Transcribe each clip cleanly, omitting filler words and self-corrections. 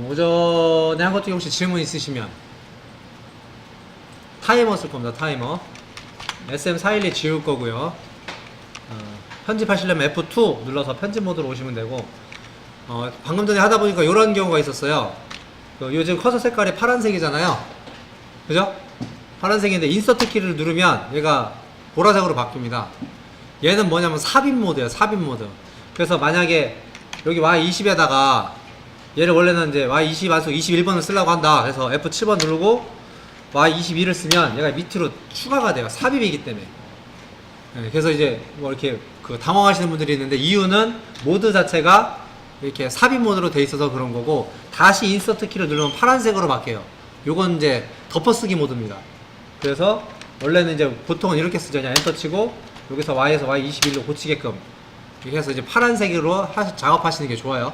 오전에 한 것 중에 혹시 질문 있으시면 타이머 쓸 겁니다. 타이머 SM412 지울 거고요. 편집하시려면 F2 눌러서 편집 모드로 오시면 되고, 방금 전에 하다 보니까 이런 경우가 있었어요. 요즘 커서 색깔이 파란색이잖아요. 그죠? 파란색인데 인서트 키를 누르면 얘가 보라색으로 바뀝니다. 얘는 뭐냐면 삽입 모드예요. 삽입 모드. 그래서 만약에 여기 Y20에다가 얘를 원래는 이제 Y20 안속 21번을 쓰려고 한다. 그래서 F7번 누르고 Y22를 쓰면 얘가 밑으로 추가가 돼요. 삽입이기 때문에. 네, 그래서 이제 뭐 이렇게 당황하시는 분들이 있는데, 이유는 모드 자체가 이렇게 삽입 모드로 돼 있어서 그런 거고, 다시 인서트 키를 누르면 파란색으로 바뀌어요. 요건 이제 덮어쓰기 모드입니다. 그래서 원래는 이제 보통은 이렇게 쓰죠. 그냥 엔터 치고 여기서 Y에서 Y21로 고치게끔 이렇게 해서 이제 파란색으로 작업하시는 게 좋아요.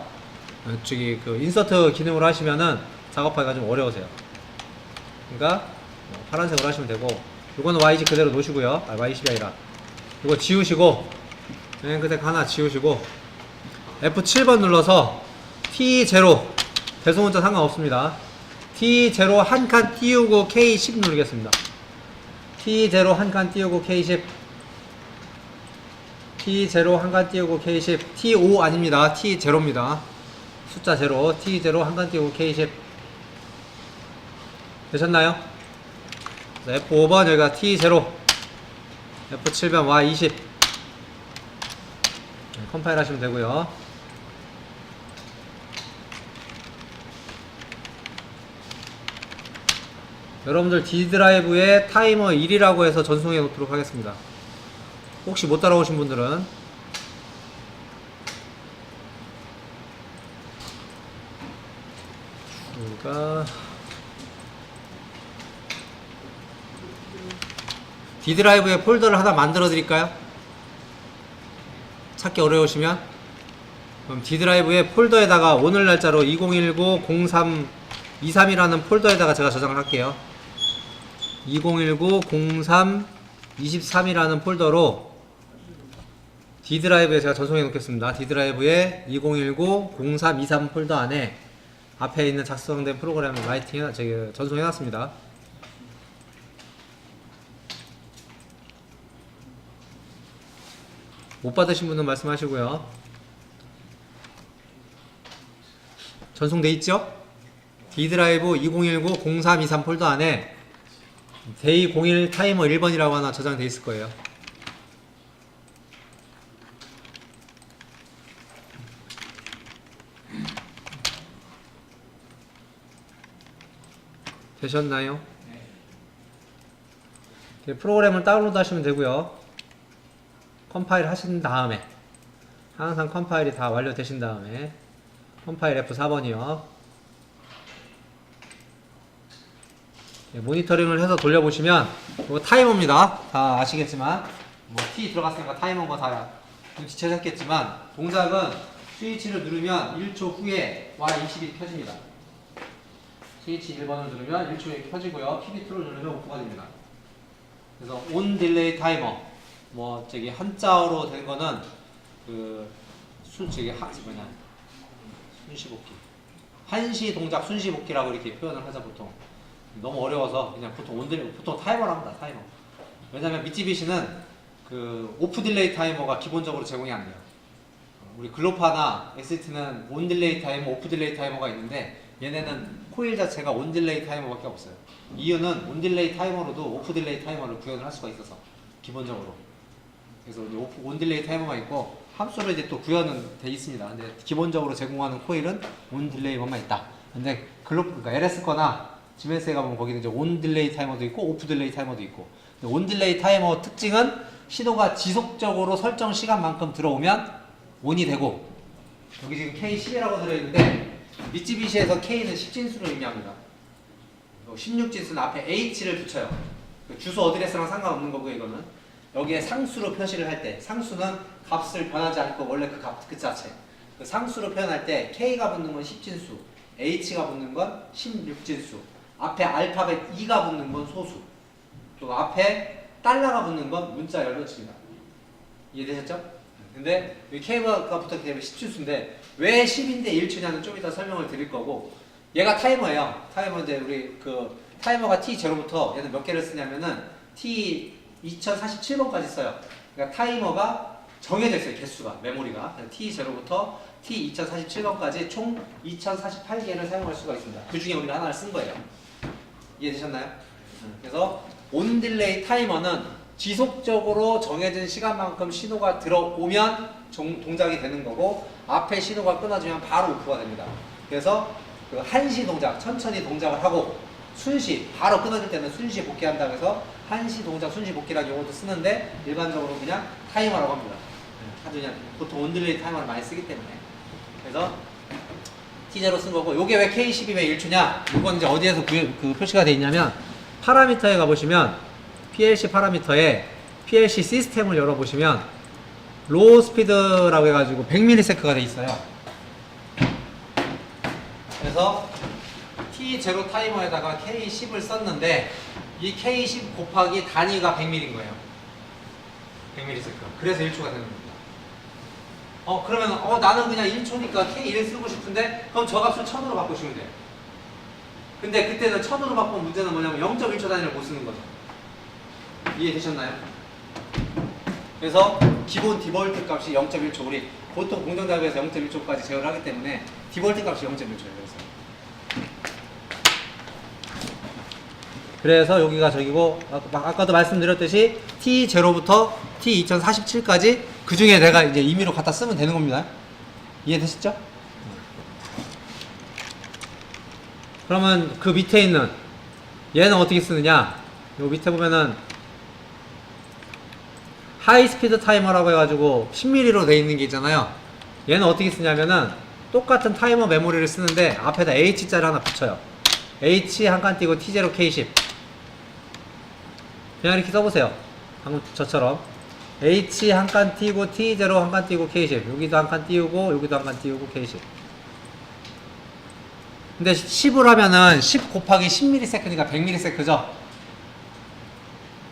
저기 인서트 기능으로 하시면은 작업하기가 좀 어려우세요. 그러니까 파란색으로 하시면 되고, 요거는 Y20 그대로 놓으시고요. Y20이 아니라 이거 지우시고, 맨 끝에 하나 지우시고 F7번 눌러서 T0, 대소문자 상관없습니다. T0 한 칸 띄우고 K10 누르겠습니다. T0 한 칸 띄우고 K10, T0 한 칸 띄우고 K10, T5 아닙니다. T0입니다. 숫자 0, T0 한 칸 띄우고 K10 되셨나요? F5번 여기가 T0, F7번 Y20 컴파일 하시면 되고요. 여러분들 D드라이브에 타이머 1이라고 해서 전송해 놓도록 하겠습니다. 혹시 못 따라오신 분들은 우리가 D드라이브에 폴더를 하나 만들어 드릴까요? 찾기 어려우시면 그럼 D드라이브에 폴더에다가 오늘 날짜로 2019-03-23이라는 폴더에다가 제가 저장을 할게요. 2019-03-23이라는 폴더로 D드라이브에 제가 전송해 놓겠습니다. D드라이브에 2019-03-23 폴더 안에 앞에 있는 작성된 프로그램을 전송해 놨습니다. 못 받으신 분은 말씀하시고요. 전송돼 있죠? D드라이브 2019-03-23 폴더 안에 데이 01 타이머 1번이라고 하나 저장돼 있을 거예요. 되셨나요? 네. 프로그램을 다운로드 하시면 되고요. 컴파일 하신 다음에, 항상 컴파일이 다 완료되신 다음에 컴파일 F4번이요. 네, 모니터링을 해서 돌려보시면 이거 타이머입니다. 다 아시겠지만 뭐 T 들어갔으니까 타이머인 거 다 눈치채셨겠지만, 동작은 스위치를 누르면 1초 후에 Y20이 켜집니다. 스위치 1번을 누르면 1초 후에 켜지고요. PB2를 누르면 오프가 됩니다. 그래서 온 딜레이 타이머, 뭐 저기 한자어로 된 거는 순시복기, 한시 동작 순시복기라고 이렇게 표현을 하자. 보통 너무 어려워서 그냥 보통 타이머로 합니다. 타이머. 왜냐면 미쯔비시는 오프 딜레이 타이머가 기본적으로 제공이 안 돼요. 우리 글로파나 엑시트는 온 딜레이 타이머, 오프 딜레이 타이머가 있는데, 얘네는 코일 자체가 온 딜레이 타이머밖에 없어요. 이유는 온 딜레이 타이머로도 오프 딜레이 타이머를 구현을 할 수가 있어서, 기본적으로. 그래서 온 딜레이 타이머가 있고, 함수로 이제 또 구현은 돼 있습니다. 근데 기본적으로 제공하는 코일은 온 딜레이만 있다. 근데 그러니까 LS 거나 지멘스에 가보면 거기는 이제 온 딜레이 타이머도 있고 오프 딜레이 타이머도 있고. 근데 온 딜레이 타이머 특징은 신호가 지속적으로 설정 시간만큼 들어오면 온이 되고, 여기 지금 K10이라고 들어있는데 미쯔비시에서 K는 10진수를 의미합니다. 16진수는 앞에 H를 붙여요. 주소 어드레스랑 상관없는 거고요. 이거는 여기에 상수로 표시를 할 때, 상수는 값을 변하지 않고 원래 그 값 그 자체, 상수로 표현할 때 K가 붙는 건 10진수, H가 붙는 건 16진수, 앞에 알파벳 E가 붙는 건 소수, 또 앞에 달러가 붙는 건 문자 열로칩니다. 이해되셨죠? 근데 여기 K가 붙었기 때문에 10진수인데, 왜 10인데 1초냐는 좀 이따 설명을 드릴 거고, 얘가 타이머예요. 타이머 이제 우리 그 타이머가 T0부터 얘는 몇 개를 쓰냐면은 T 2047번까지 써요. 그러니까 타이머가 정해져 있어요. 개수가, 메모리가. T0부터 T 2047번까지 총 2048개를 사용할 수가 있습니다. 그 중에 우리가 하나를 쓴 거예요. 이해되셨나요? 그래서 온 딜레이 타이머는 지속적으로 정해진 시간만큼 신호가 들어오면 동작이 되는 거고, 앞에 신호가 끊어지면 바로 오프가 됩니다. 그래서 그 한시 동작, 천천히 동작을 하고 순시, 바로 끊어질 때는 순시 복귀한다고 해서 한시 동작, 순시 복귀라는 용어도 쓰는데 일반적으로 그냥 타이머라고 합니다. 아주 그냥 보통 온 딜레이 타이머를 많이 쓰기 때문에. 그래서 T0 쓴 거고, 요게 왜 K12 왜 1초냐? 이건 이제 어디에서 그 표시가 되어 있냐면, 파라미터에 가보시면 PLC 파라미터에 PLC 시스템을 열어보시면 로우 스피드라고 해가지고 100ms가 돼 있어요. 그래서 T0 타이머에다가 K10을 썼는데 이 K10 곱하기 단위가 100mm인 거예요. 100ms. 그래서 1초가 되는 겁니다. 그러면 나는 그냥 1초니까 K1을 쓰고 싶은데 그럼 저 값을 1000으로 바꾸시면 돼요. 근데 그때는 1000으로 바꾼 문제는 뭐냐면 0.1초 단위를 못 쓰는 거죠. 이해되셨나요? 그래서 기본 디볼트 값이 0.1초, 우리 보통 공정답에서 0.1초까지 제어를 하기 때문에 디볼트 값이 0.1초예요. 그래서 여기가 저기고, 아까도 말씀드렸듯이 T0부터 T2047까지 그 중에 내가 이제 임의로 갖다 쓰면 되는 겁니다. 이해되셨죠? 그러면 그 밑에 있는 얘는 어떻게 쓰느냐? 요 밑에 보면은 하이 스피드 타이머라고 해가지고 10mm로 돼 있는 게 있잖아요. 얘는 어떻게 쓰냐면은 똑같은 타이머 메모리를 쓰는데 앞에다 H자를 하나 붙여요. H 한 칸 띄고 T0 K10 그냥 이렇게 써보세요. 방금 저처럼 H 한 칸 띄고 T0 한 칸 띄고 K10, 여기도 한 칸 띄우고 여기도 한 칸 띄우고 K10. 근데 10을 하면은 10 곱하기 10ms니까 100ms죠.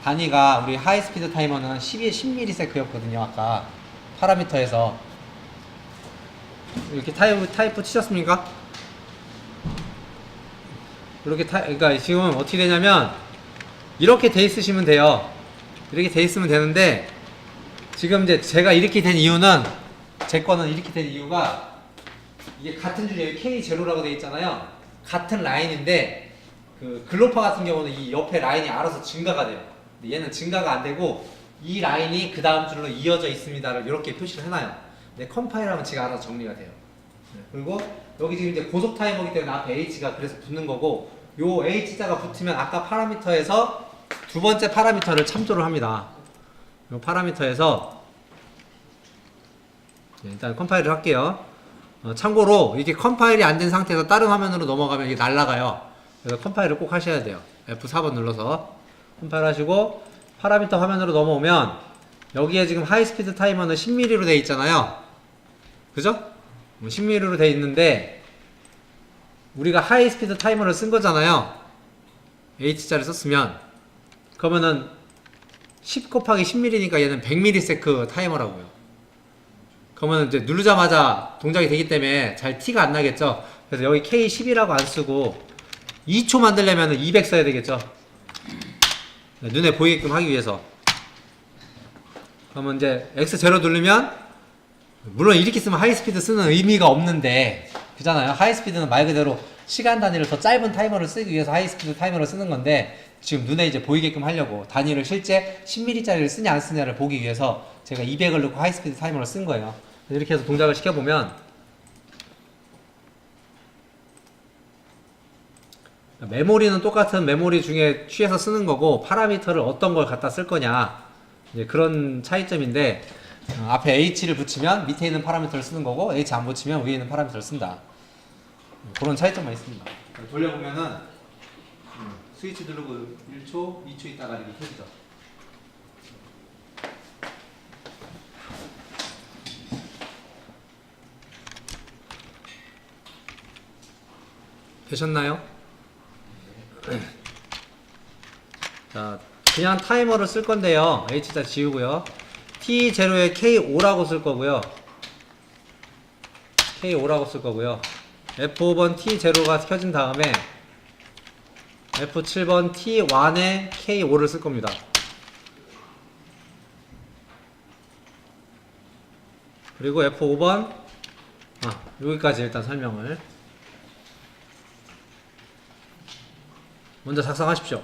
단위가 우리 하이스피드 타이머는 10ms였거든요. 아까 파라미터에서. 이렇게 타이프 치셨습니까? 이렇게 그러니까 지금 어떻게 되냐면 이렇게 돼 있으시면 돼요. 이렇게 돼 있으면 되는데, 지금 이제 제가 이렇게 된 이유는, 제 거는 이렇게 된 이유가, 이게 같은 줄이에요. K0라고 돼 있잖아요. 같은 라인인데 그 글로퍼 같은 경우는 이 옆에 라인이 알아서 증가가 돼요. 근데 얘는 증가가 안 되고 이 라인이 그 다음 줄로 이어져 있습니다를 이렇게 표시를 해놔요. 근데 컴파일하면 지가 알아서 정리가 돼요. 그리고 여기 지금 이제 고속 타이머이기 때문에 앞에 H가 그래서 붙는 거고, 요 H자가 붙으면 아까 파라미터에서 두 번째 파라미터를 참조를 합니다. 요 파라미터에서 일단 컴파일을 할게요. 참고로 이게 컴파일이 안 된 상태에서 다른 화면으로 넘어가면 이게 날아가요. 그래서 컴파일을 꼭 하셔야 돼요. F4번 눌러서 컴파일 하시고 파라미터 화면으로 넘어오면 여기에 지금 하이스피드 타이머는 10mm로 돼 있잖아요. 그죠? 10mm로 돼 있는데 우리가 하이스피드 타이머를 쓴 거잖아요. H자를 썼으면 그러면은 10 곱하기 10mm니까 얘는 100ms 타이머라고요. 그러면 이제 누르자마자 동작이 되기 때문에 잘 티가 안 나겠죠. 그래서 여기 K10이라고 안 쓰고 2초 만들려면 200 써야 되겠죠. 눈에 보이게끔 하기 위해서. 그러면 이제 X0 누르면, 물론 이렇게 쓰면 하이스피드 쓰는 의미가 없는데, 그잖아요. 하이스피드는 말 그대로 시간 단위를 더 짧은 타이머를 쓰기 위해서 하이스피드 타이머를 쓰는 건데, 지금 눈에 이제 보이게끔 하려고 단위를 실제 10mm짜리를 쓰냐 안 쓰냐를 보기 위해서 제가 200을 넣고 하이스피드 타이머를 쓴 거예요. 이렇게 해서 동작을 시켜보면 메모리는 똑같은 메모리 중에 취해서 쓰는 거고, 파라미터를 어떤 걸 갖다 쓸 거냐, 이제 그런 차이점인데, 앞에 H를 붙이면 밑에 있는 파라미터를 쓰는 거고, H 안 붙이면 위에 있는 파라미터를 쓴다. 그런 차이점만 있습니다. 돌려보면은 스위치 누르고 1초, 2초 있다가 이렇게 켜지죠. 되셨나요? 자, 그냥 타이머를 쓸 건데요. H자 지우고요. T0에 K5라고 쓸 거고요. K5라고 쓸 거고요. F5번 T0가 켜진 다음에 F7번 T1에 K5를 쓸 겁니다. 그리고 F5번 여기까지 일단 설명을 먼저 작성하십시오.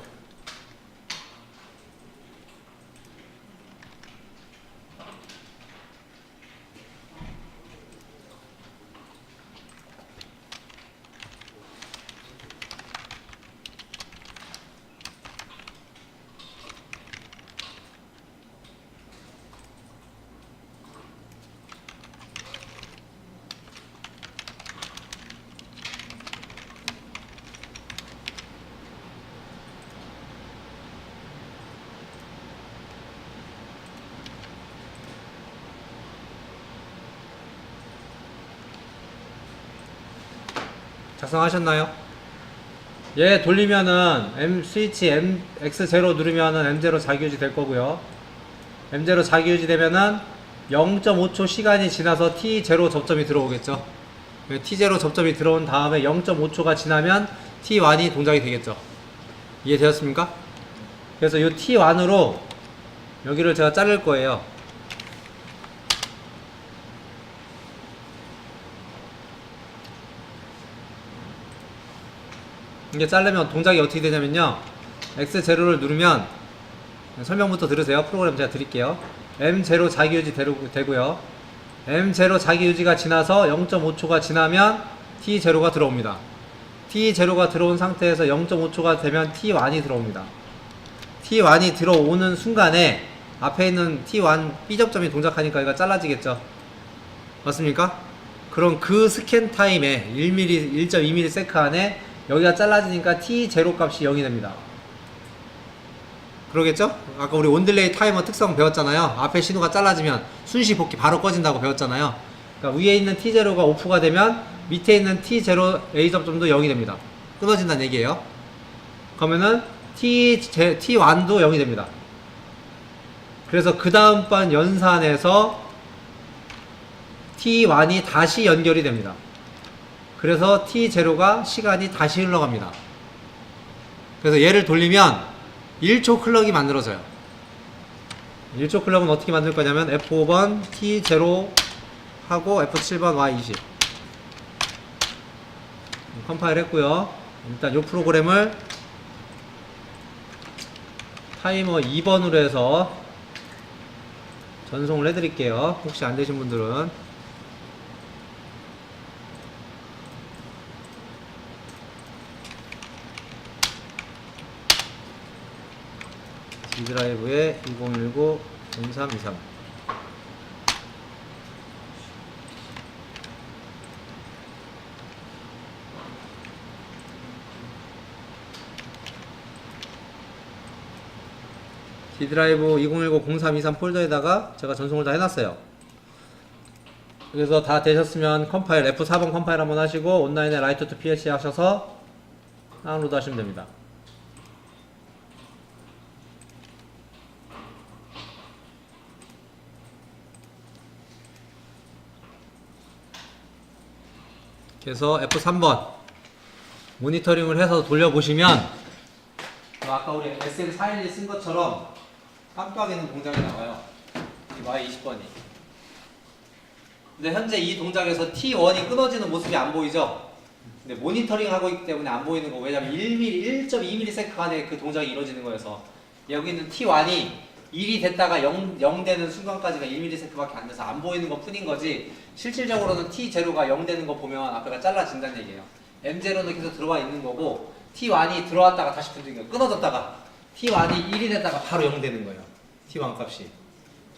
작성하셨나요? 얘 돌리면은 스위치 X0 누르면은 M0 자기유지 될 거고요. M0 자기유지 되면은 0.5초 시간이 지나서 T0 접점이 들어오겠죠. T0 접점이 들어온 다음에 0.5초가 지나면 T1이 동작이 되겠죠. 이해되었습니까? 그래서 이 T1으로 여기를 제가 자를 거예요. 이게 자르면 동작이 어떻게 되냐면요, X0를 누르면, 설명부터 들으세요. 프로그램 제가 드릴게요. M0 자기유지 되고요. M0 자기유지가 지나서 0.5초가 지나면 T0가 들어옵니다. T0가 들어온 상태에서 0.5초가 되면 T1이 들어옵니다. T1이 들어오는 순간에 앞에 있는 T1 B접점이 동작하니까 이거 잘라지겠죠. 맞습니까? 그럼 그 스캔 타임에 1.2ms 안에 여기가 잘라지니까 T0 값이 0이 됩니다. 그러겠죠? 아까 우리 온딜레이 타이머 특성 배웠잖아요. 앞에 신호가 잘라지면 순시 복귀 바로 꺼진다고 배웠잖아요. 그러니까 위에 있는 T0가 오프가 되면 밑에 있는 T0 A 접점도 0이 됩니다. 끊어진다는 얘기예요. 그러면은 T1도 0이 됩니다. 그래서 그 다음 번 연산에서 T1이 다시 연결이 됩니다. 그래서 T0가 시간이 다시 흘러갑니다. 그래서 얘를 돌리면 1초 클럭이 만들어져요. 1초 클럭은 어떻게 만들 거냐면 F5번 T0 하고 F7번 Y20 컴파일 했고요. 일단 이 프로그램을 타이머 2번으로 해서 전송을 해드릴게요. 혹시 안 되신 분들은. D드라이브에 2019 0323 D드라이브 2019 0323 폴더에다가 제가 전송을 다 해놨어요. 그래서 다 되셨으면 컴파일 F4번 컴파일 한번 하시고 온라인에 라이트 투 PLC 하셔서 다운로드 하시면 됩니다. 그래서 F3번 모니터링을 해서 돌려보시면 아까 우리 SM412 쓴 것처럼 깜빡이는 동작이 나와요. 이 Y20번이. 근데 현재 이 동작에서 T1이 끊어지는 모습이 안 보이죠? 근데 모니터링 하고 있기 때문에 안 보이는 거. 왜냐면 1.2ms 안에 그 동작이 이루어지는 거여서. 여기 있는 T1이 1이 됐다가 0 되는 순간까지가 1ms 밖에 안 돼서 안 보이는 것 뿐인 거지, 실질적으로는 T0가 0 되는 거 보면 앞에가 잘라진다는 얘기예요. M0는 계속 들어와 있는 거고 T1이 들어왔다가 다시 붙는 거예요. 끊어졌다가 T1이 1이 됐다가 바로 0 되는 거예요. T1 값이.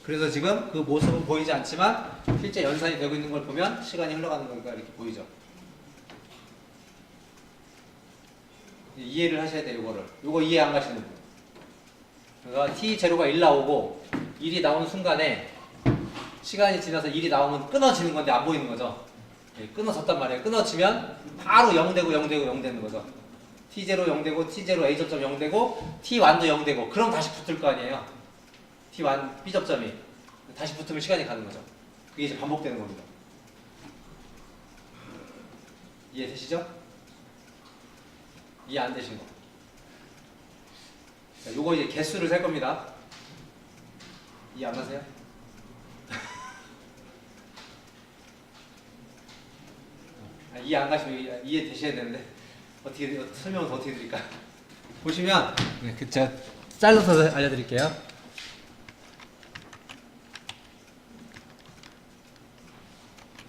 그래서 지금 그 모습은 보이지 않지만 실제 연산이 되고 있는 걸 보면 시간이 흘러가는 거니까 이렇게 보이죠. 이해를 하셔야 돼요. 요거 이해 안 가시는 분. 그러니까 T0가 1 나오고 1이 나오는 순간에 시간이 지나서 1이 나오면 끊어지는 건데 안 보이는 거죠. 끊어졌단 말이에요. 끊어지면 바로 0 되고 0 되고 0 되는 거죠. T0 0 되고 T0 A 접점 0 되고 T1도 0 되고 그럼 다시 붙을 거 아니에요. T1 B 접점이 다시 붙으면 시간이 가는 거죠. 그게 이제 반복되는 겁니다. 이해되시죠? 이해 안 되신 거. 자, 요거 이제 개수를 셀 겁니다. 이해 안 가세요? 이해 안 가시면 이해 되셔야 되는데 어떻게 설명을 어떻게 드릴까? 보시면 제가 잘라서 알려드릴게요.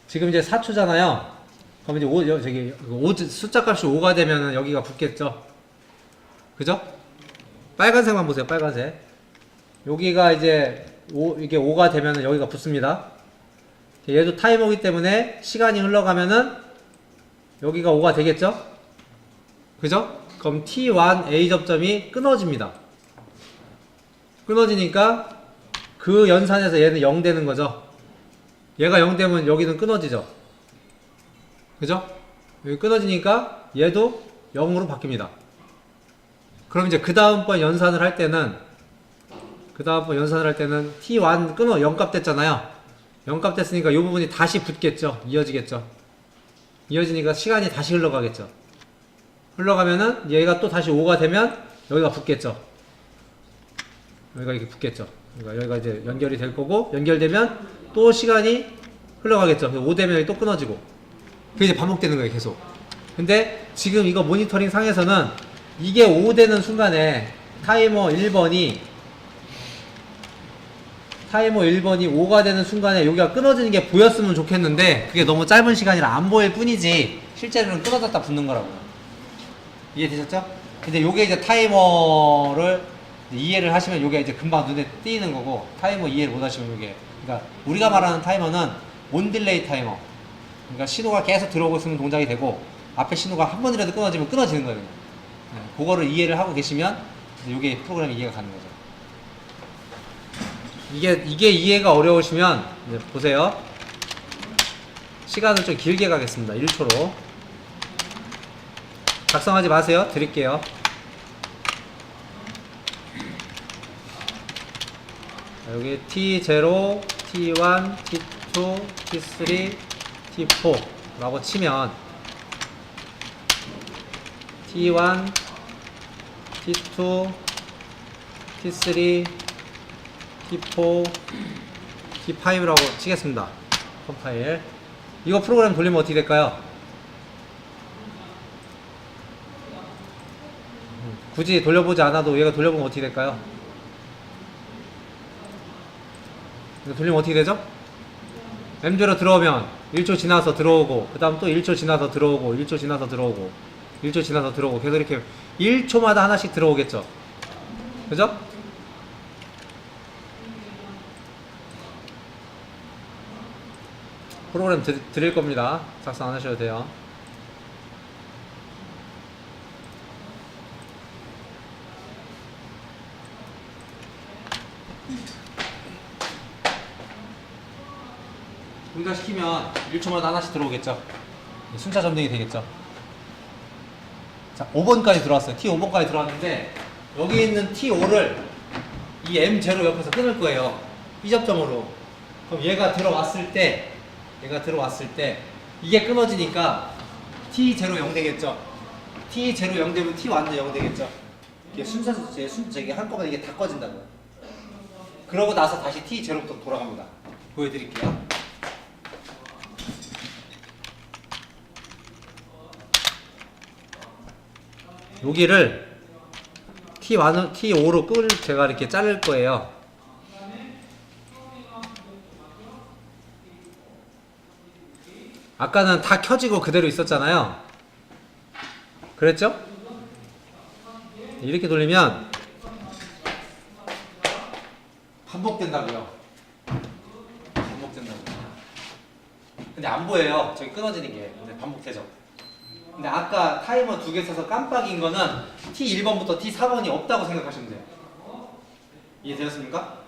지금 이제 4초잖아요. 그럼 이제 저기 숫자 값이 5가 되면 여기가 붙겠죠. 그죠? 빨간색만 보세요. 빨간색. 여기가 이제 이게 5가 되면 여기가 붙습니다. 얘도 타이머이기 때문에 시간이 흘러가면은 여기가 5가 되겠죠? 그죠? 그럼 T1 A 접점이 끊어집니다. 끊어지니까 그 연산에서 얘는 0 되는 거죠. 얘가 0 되면 여기는 끊어지죠. 그죠? 여기 끊어지니까 얘도 0으로 바뀝니다. 그럼 이제 그 다음번 연산을 할 때는 T1 끊어 0값 됐잖아요. 0값 됐으니까 이 부분이 다시 붙겠죠. 이어지겠죠. 이어지니까 시간이 다시 흘러가겠죠. 흘러가면은 얘가 또 다시 5가 되면 여기가 붙겠죠. 여기가 이렇게 붙겠죠. 그러니까 여기가 이제 연결이 될 거고, 연결되면 또 시간이 흘러가겠죠. 5 되면 여기 또 끊어지고. 그게 이제 반복되는 거예요, 계속. 근데 지금 이거 모니터링 상에서는 이게 5 되는 순간에 타이머 1번이 5가 되는 순간에 여기가 끊어지는 게 보였으면 좋겠는데 그게 너무 짧은 시간이라 안 보일 뿐이지 실제로는 끊어졌다 붙는 거라고요. 이해되셨죠? 근데 요게 이제 타이머를 이해를 하시면 요게 이제 금방 눈에 띄는 거고, 타이머 이해를 못 하시면 요게, 그러니까 우리가 말하는 타이머는 온 딜레이 타이머, 그러니까 신호가 계속 들어오고 있으면 동작이 되고 앞에 신호가 한 번이라도 끊어지면 끊어지는 거예요. 네, 그거를 이해를 하고 계시면 요게 프로그램이 이해가 가는 거죠. 이게 이해가 어려우시면 이제 보세요. 시간을 좀 길게 가겠습니다. 1초로 작성하지 마세요. 드릴게요. 여기 T0, T1, T2, T3, T4 라고 치면 T1, T2, T3, T4, T5라고 치겠습니다. 컴파일. 이거 프로그램 돌리면 어떻게 될까요? 굳이 돌려보지 않아도 얘가 돌려보면 어떻게 될까요? 이거 돌리면 어떻게 되죠? M0 들어오면 1초 지나서 들어오고, 그 다음 또 1초 지나서 들어오고, 1초 지나서 들어오고, 1초 지나서 들어오고, 계속 이렇게 1초마다 하나씩 들어오겠죠? 그죠? 프로그램 드릴 겁니다. 작성 안 하셔도 돼요. 동작시키면 1초마다 하나씩 들어오겠죠. 순차 점등이 되겠죠. 자, 5번까지 들어왔어요. T5번까지 들어왔는데 여기 있는 T5를 이 M0 옆에서 끊을 거예요. 이 접점으로. 그럼 얘가 들어왔을 때 이게 끊어지니까 T0 0 되겠죠. T0 0 되면 T 완전 0 되겠죠. 이게 저기 한꺼번에 이게 다 꺼진다고요. 그러고 나서 다시 T0부터 돌아갑니다. 보여드릴게요. 여기를 T5로 제가 이렇게 자를 거예요. 아까는 다 켜지고 그대로 있었잖아요. 그랬죠? 이렇게 돌리면 반복된다고요. 근데 안 보여요. 저기 끊어지는 게. 근데 반복되죠. 근데 아까 타이머 2개 써서 깜빡인 거는 T1번부터 T4번이 없다고 생각하시면 돼요. 이해되었습니까?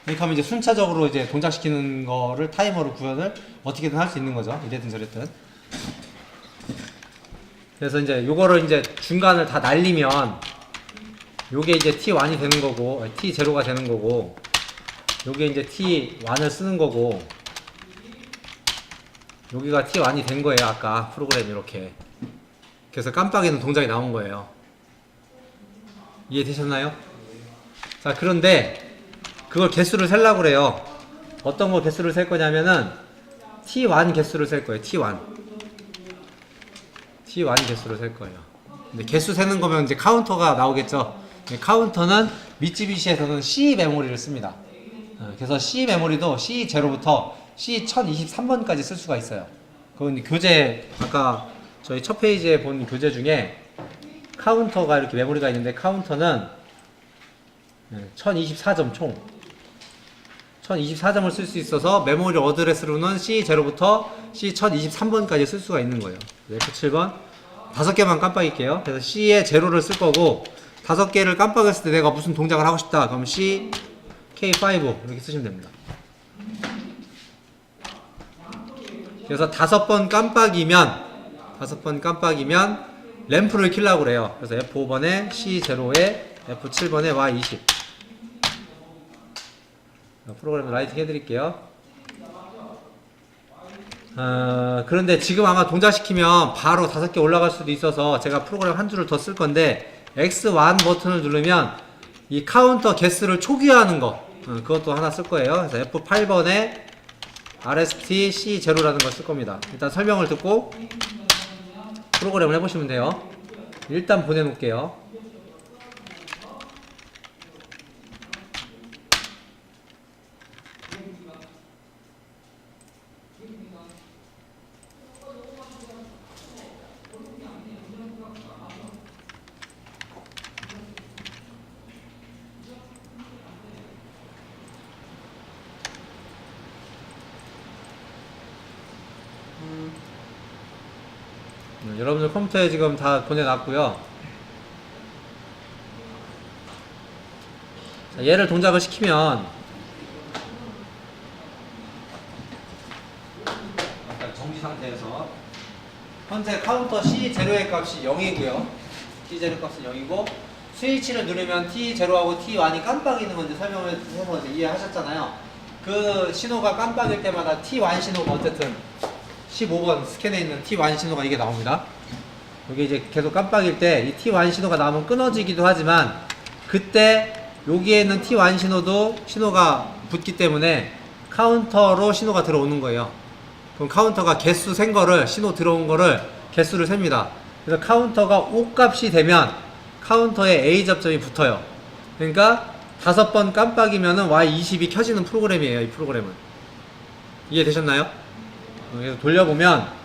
이렇게 하면 이제 순차적으로 이제 동작시키는 거를 타이머로 구현을 어떻게든 할 수 있는 거죠. 이랬든 저랬든. 그래서 이제 요거를 이제 중간을 다 날리면 요게 이제 T1이 되는 거고, T0가 되는 거고, 요게 이제 T1을 쓰는 거고, 여기가 T1이 된 거예요. 아까 프로그램이 이렇게. 그래서 깜빡이는 동작이 나온 거예요. 이해되셨나요? 자, 그런데 그걸 개수를 세려고 그래요. 어떤 거 개수를 셀 거냐면은 T1 개수를 셀 거예요. T1 개수를 셀 거예요. 근데 개수 세는 거면 이제 카운터가 나오겠죠. 카운터는 미쯔비시에서는 C 메모리를 씁니다. 그래서 C 메모리도 C0부터 C1023번까지 쓸 수가 있어요. 그건 교재, 아까 저희 첫 페이지에 본 교재 중에 카운터가 이렇게 메모리가 있는데 카운터는 1024점 총 1024점을 쓸 수 있어서 메모리 어드레스로는 C0부터 C1023번까지 쓸 수가 있는 거예요. F7번 5개만 깜빡일게요. 그래서 C에 0를 쓸 거고 5개를 깜빡였을 때 내가 무슨 동작을 하고 싶다. 그럼 C K5 이렇게 쓰시면 됩니다. 그래서 5번 깜빡이면 램프를 켜려고 그래요. 그래서 F5번에 C0에 F7번에 Y20 프로그램 라이팅 해드릴게요. 그런데 지금 아마 동작시키면 바로 5개 올라갈 수도 있어서 제가 프로그램 한 줄을 더 쓸 건데 X1 버튼을 누르면 이 카운터 개수를 초기화하는 거 그것도 하나 쓸 거예요. 그래서 F8번에 RST C0라는 걸 쓸 겁니다. 일단 설명을 듣고 프로그램을 해보시면 돼요. 일단 보내놓을게요. 여러분들 컴퓨터에 지금 다 보내놨고요. 자, 얘를 동작을 시키면 정지 상태에서 현재 카운터 C0의 값이 0이고요. T0 값은 0이고 스위치를 누르면 T0하고 T1이 깜빡이는 건지 설명을 해서 이해하셨잖아요. 그 신호가 깜빡일 때마다 T1 신호가 어쨌든 15번 스캔에 있는 T1 신호가 이게 나옵니다. 여기 이제 계속 깜빡일 때 이 T1 신호가 나오면 끊어지기도 하지만 그때 여기에 있는 T1 신호도 신호가 붙기 때문에 카운터로 신호가 들어오는 거예요. 그럼 카운터가 개수 센 거를 신호 들어온 거를 개수를 셉니다. 그래서 카운터가 5 값이 되면 카운터에 A 접점이 붙어요. 그러니까 5번 깜빡이면은 Y20이 켜지는 프로그램이에요. 이 프로그램은 이해되셨나요? 그래서 돌려보면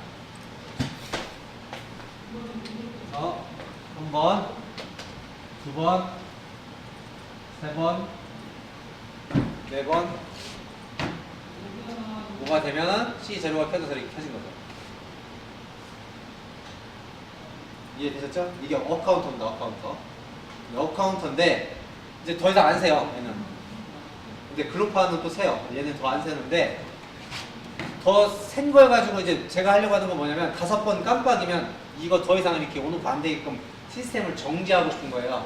1번, 2번, 3번, 4번, 5가 되면은 C0가 켜져서 이렇게 켜진 거죠. 이해되셨죠? 이게 업카운터입니다. 업카운터인데 이제 더 이상 안 세요. 얘는. 근데 글로파는 또 세요. 얘는 더 안 세는데 더 센 걸 가지고 이제 제가 하려고 하는 건 뭐냐면 5번 깜빡이면 이거 더 이상 이렇게 오는 안 되게끔 시스템을 정지하고 싶은 거예요.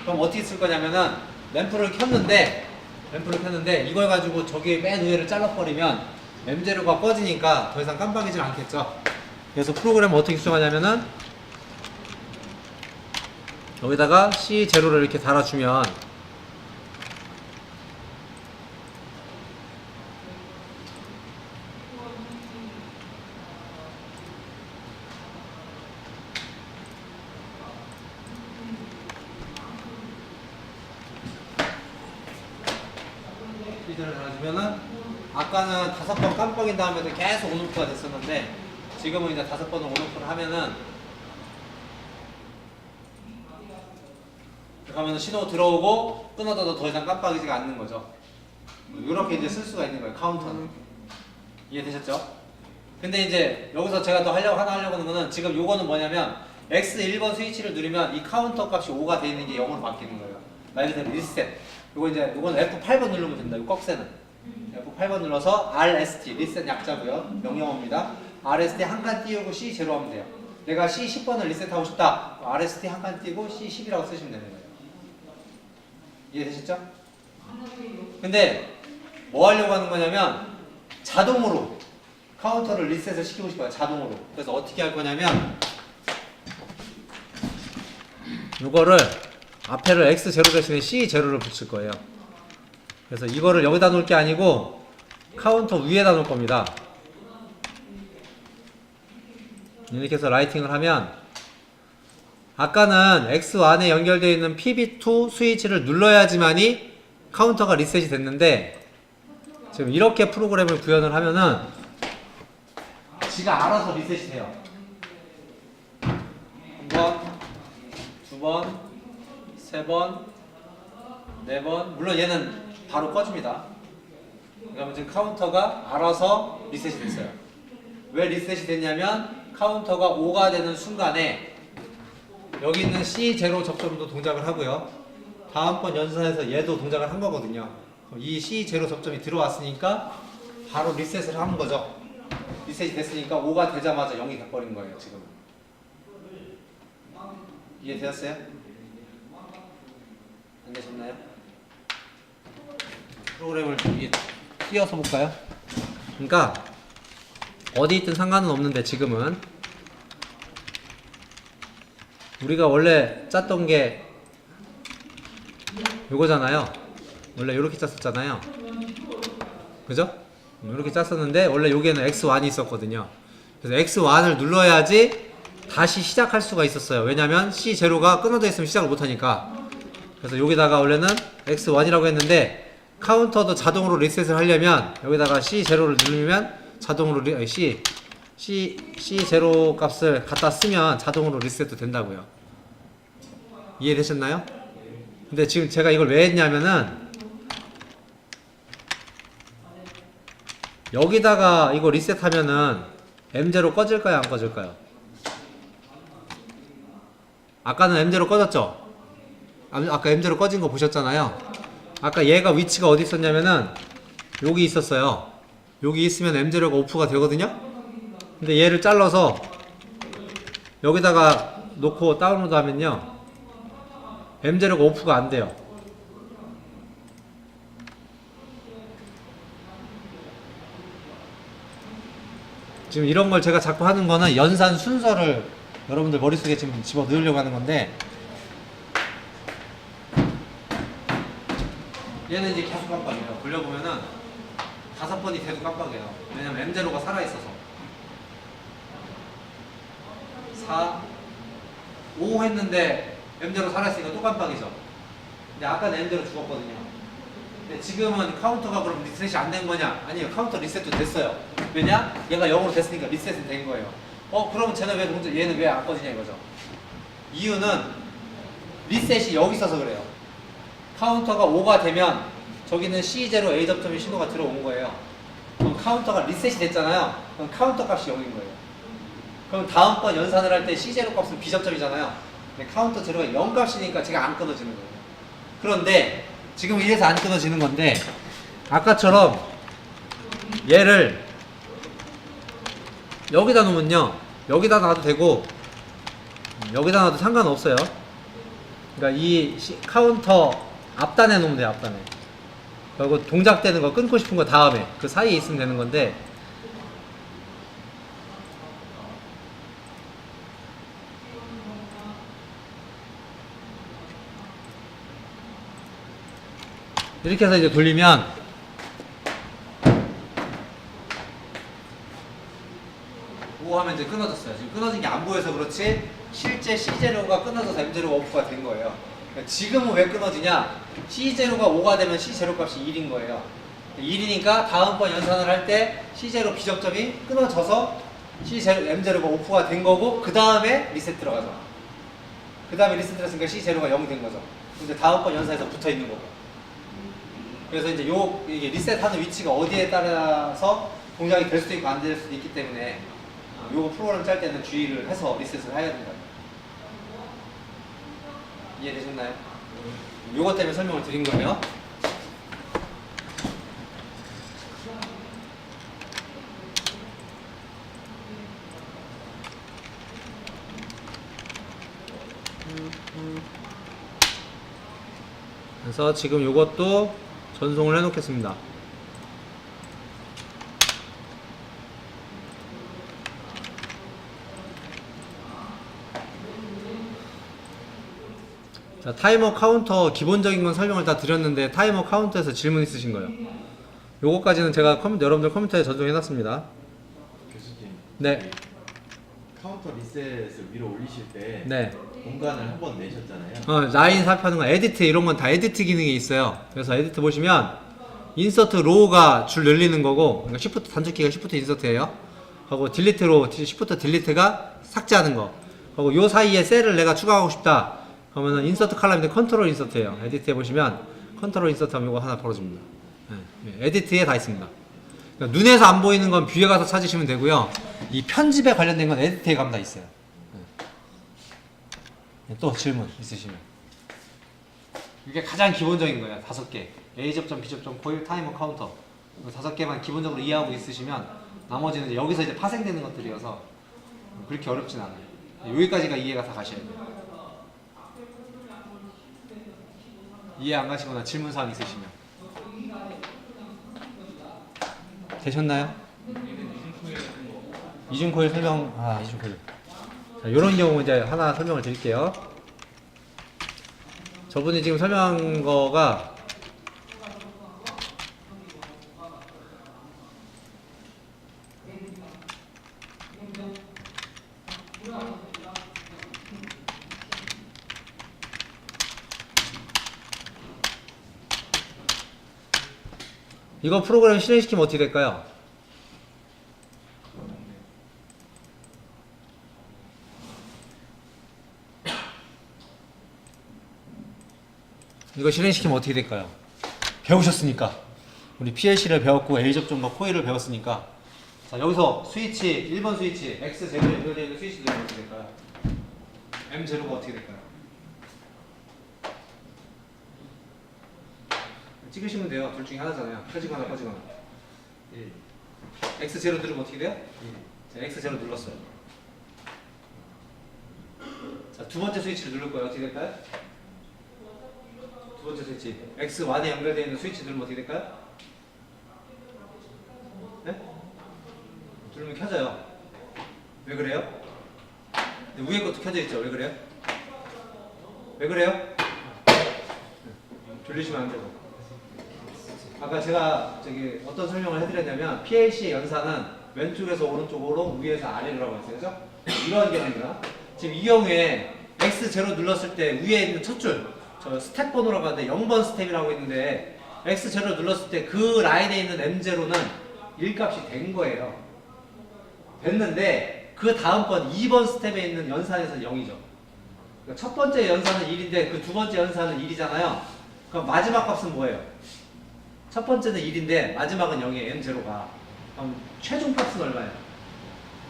그럼 어떻게 쓸 거냐면은 램프를 켰는데 이걸 가지고 저기 맨 위에를 잘라버리면 M0가 꺼지니까 더 이상 깜빡이질 않겠죠. 그래서 프로그램을 어떻게 수정하냐면은 여기다가 C0를 이렇게 달아주면 C0를 달아주면은 아까는 5번 깜빡인 다음에도 계속 온오프가 됐었는데 지금은 이제 5번을 온오프를 하면은 그러면 신호 들어오고 끊어져도 더 이상 깜빡이지가 않는 거죠. 이렇게 이제 쓸 수가 있는 거예요. 카운터는. 이해되셨죠? 근데 이제 여기서 제가 더 하려고 하는 거는 지금 요거는 뭐냐면 X1번 스위치를 누르면 이 카운터 값이 5가 돼 있는 게 0으로 바뀌는 거예요. 말 그대로 리셋. 요거는 F8번 누르면 된다. 이 꺽쇠는. F8번 눌러서 RST, 리셋 약자고요. 명령어입니다. RST 한 칸 띄우고 C0 하면 돼요. 내가 C10번을 리셋하고 싶다. RST 한 칸 띄우고 C10이라고 쓰시면 되는 거예요. 이해되셨죠? 근데 뭐 하려고 하는 거냐면 자동으로 카운터를 리셋을 시키고 싶어요. 자동으로. 그래서 어떻게 할 거냐면 이거를 앞에를 X0 대신에 C0를 붙일 거예요. 그래서 이거를 여기다 놓을 게 아니고 카운터 위에다 놓을 겁니다. 이렇게 해서 라이팅을 하면 아까는 X1에 연결되어 있는 PB2 스위치를 눌러야지만이 카운터가 리셋이 됐는데 지금 이렇게 프로그램을 구현을 하면은 지가 알아서 리셋이 돼요. 한 번, 두 번, 세 번, 네 번. 물론 얘는 바로 꺼집니다. 그러면 지금 카운터가 알아서 리셋이 됐어요. 왜 리셋이 됐냐면 카운터가 5가 되는 순간에 여기 있는 C0 접점도 동작을 하고요. 다음번 연산에서 얘도 동작을 한 거거든요. 이 C0 접점이 들어왔으니까 바로 리셋을 한 거죠. 리셋이 됐으니까 5가 되자마자 0이 돼버린 거예요. 지금 이해되셨어요? 안 되셨나요? 프로그램을 띄워서 볼까요? 그러니까 어디 있든 상관은 없는데 지금은 우리가 원래 짰던 게 요거잖아요. 원래 요렇게 짰었잖아요. 그죠? 이렇게 짰었는데 원래 여기에는 X1이 있었거든요. 그래서 X1을 눌러야지 다시 시작할 수가 있었어요. 왜냐면 C0가 끊어져 있으면 시작을 못하니까. 그래서 여기다가 원래는 X1이라고 했는데 카운터도 자동으로 리셋을 하려면 여기다가 C0를 누르면 자동으로 C0 값을 갖다 쓰면 자동으로 리셋도 된다고요. 이해되셨나요? 근데 지금 제가 이걸 왜 했냐면은 여기다가 이거 리셋하면은 M0 꺼질까요? 안 꺼질까요? 아까는 M0 꺼졌죠? 아까 M0 꺼진 거 보셨잖아요. 아까 얘가 위치가 어디 있었냐면은 여기 있었어요. 여기 있으면 M0가 오프가 되거든요. 근데 얘를 잘라서 여기다가 놓고 다운로드 하면요 M0가 오프가 안 돼요. 지금 이런 걸 제가 자꾸 하는 거는 연산 순서를 여러분들 머릿속에 지금 집어 넣으려고 하는 건데 얘는 이제 계속 깜빡이에요. 돌려보면은 5번이 돼도 깜빡이에요. 왜냐면 M0가 살아있어서 4, 5 했는데 M0 살아있으니까 또 깜빡이죠. 근데 아까는 M0 죽었거든요. 근데 지금은 카운터가 그럼 리셋이 안 된 거냐? 아니요, 카운터 리셋도 됐어요. 왜냐? 얘가 0으로 됐으니까 리셋이 된 거예요. 그러면 쟤는 얘는 왜 안 꺼지냐 이거죠. 이유는 리셋이 여기 있어서 그래요. 카운터가 5가 되면 저기는 C0 A 접점의 신호가 들어온 거예요. 그럼 카운터가 리셋이 됐잖아요. 그럼 카운터 값이 0인 거예요. 그럼 다음번 연산을 할 때 C0 값은 B 접점이잖아요. 근데 카운터 제로가 0 값이니까 제가 안 끊어지는 거예요. 그런데 지금 이래서 안 끊어지는 건데 아까처럼 얘를 여기다 놓으면요 여기다 놔도 되고 여기다 놔도 상관없어요. 그러니까 이 카운터 앞단에 놓으면 돼요. 앞단에. 그리고 동작되는 거 끊고 싶은 거 다음에 그 사이에 있으면 되는 건데 이렇게 해서 이제 돌리면 오 하면 이제 끊어졌어요. 지금 끊어진 게 안 보여서 그렇지 실제 C0가 끊어져서 M0가 오프가 된 거예요. 그러니까 지금은 왜 끊어지냐? C0가 5가 되면 C0 값이 1인 거예요. 1이니까 다음번 연산을 할 때 C0 비접점이 끊어져서 C0, M0가 오프가 된 거고 그 다음에 리셋 들어가죠. 그 다음에 리셋 들어갔으니까 C0가 0이 된 거죠. 이제 다음번 연산에서 붙어 있는 거고. 그래서 이제 이게 리셋하는 위치가 어디에 따라서 동작이 될 수도 있고 안 될 수도 있기 때문에 요거 프로그램 짤 때는 주의를 해서 리셋을 해야 된다. 이해되셨나요? 요것 때문에 설명을 드린 거예요. 그래서 지금 요것도 전송을 해 놓겠습니다. 자, 타이머 카운터 기본적인 건 설명을 다 드렸는데 타이머 카운터에서 질문 있으신 거예요? 요거까지는 제가 여러분들 컴퓨터에 저장해 놨습니다. 교수님. 네. 카운터 리셋을 위로 올리실 때 네. 공간을 한 번 내셨잖아요. 라인 삽입하는 거, 에디트 이런 건 다 에디트 기능이 있어요. 그래서 에디트 보시면 인서트 로우가 줄 늘리는 거고, 그러니까 시프트 단축키가 시프트 인서트예요. 하고 딜리트 로우, 시프트 딜리트가 삭제하는 거. 하고 요 사이에 셀을 내가 추가하고 싶다. 그러면은 인서트 칼럼인데 컨트롤 인서트예요. 에디트해 보시면 컨트롤 인서트 하면 이거 하나 벌어집니다. 네, 에디트에 다 있습니다. 그러니까 눈에서 안 보이는 건 뷰에 가서 찾으시면 되고요. 이 편집에 관련된 건 에디트에 가면 다 있어요. 네, 또 질문 있으시면. 이게 가장 기본적인 거예요. 5개. A 접점, B 접점, 코일, 타이머, 카운터. 5개만 기본적으로 이해하고 있으시면 나머지는 이제 여기서 이제 파생되는 것들이어서 그렇게 어렵진 않아요. 여기까지가 이해가 다 가셔야 돼요. 이해 안 가시거나 질문사항 있으시면. 되셨나요? 이중코일 설명, 이중코일. 자, 요런 경우 이제 하나 설명을 드릴게요. 저분이 지금 설명한 거가 이거 프로그램 실행시키면 어떻게 될까요? 이거 실행시키면 어떻게 될까요? 배우셨으니까. 우리 PLC를 배웠고 A 접점과 코일을 배웠으니까. 자, 여기서 스위치 1번 스위치 X0 연결되어 있는 스위치들이 어떻게 될까요? M0가 어떻게 될까요? 찍으시면 돼요. 둘 중에 하나잖아요. 켜지거나 꺼지거나. X0 누르면 어떻게 돼요? 자, X0 눌렀어요. 자, 두 번째 스위치를 누를 거예요. 어떻게 될까요? 두 번째 스위치 X1에 연결되어 있는 스위치 누르면 어떻게 될까요? 네? 누르면 켜져요. 왜 그래요? 근데 위에 것도 켜져 있죠. 왜 그래요? 왜 그래요? 졸리시면 안 되고. 아까 제가 어떤 설명을 해드렸냐면 PLC의 연산은 왼쪽에서 오른쪽으로 위에서 아래로라고 했어요. 그죠? 이런 경우입니다. 지금 이 경우에 X0 눌렀을 때 위에 있는 첫 줄, 저 스텝 번호라고 하는데 0번 스텝이라고 있는데 X0 눌렀을 때 그 라인에 있는 M0는 1값이 된 거예요. 됐는데 그 다음번 2번 스텝에 있는 연산에서는 0이죠. 그러니까 첫 번째 연산은 1인데 그 두 번째 연산은 1이잖아요. 그럼 마지막 값은 뭐예요? 첫 번째는 1인데 마지막은 0이에요. M0가. 그럼 최종 값은 얼마예요?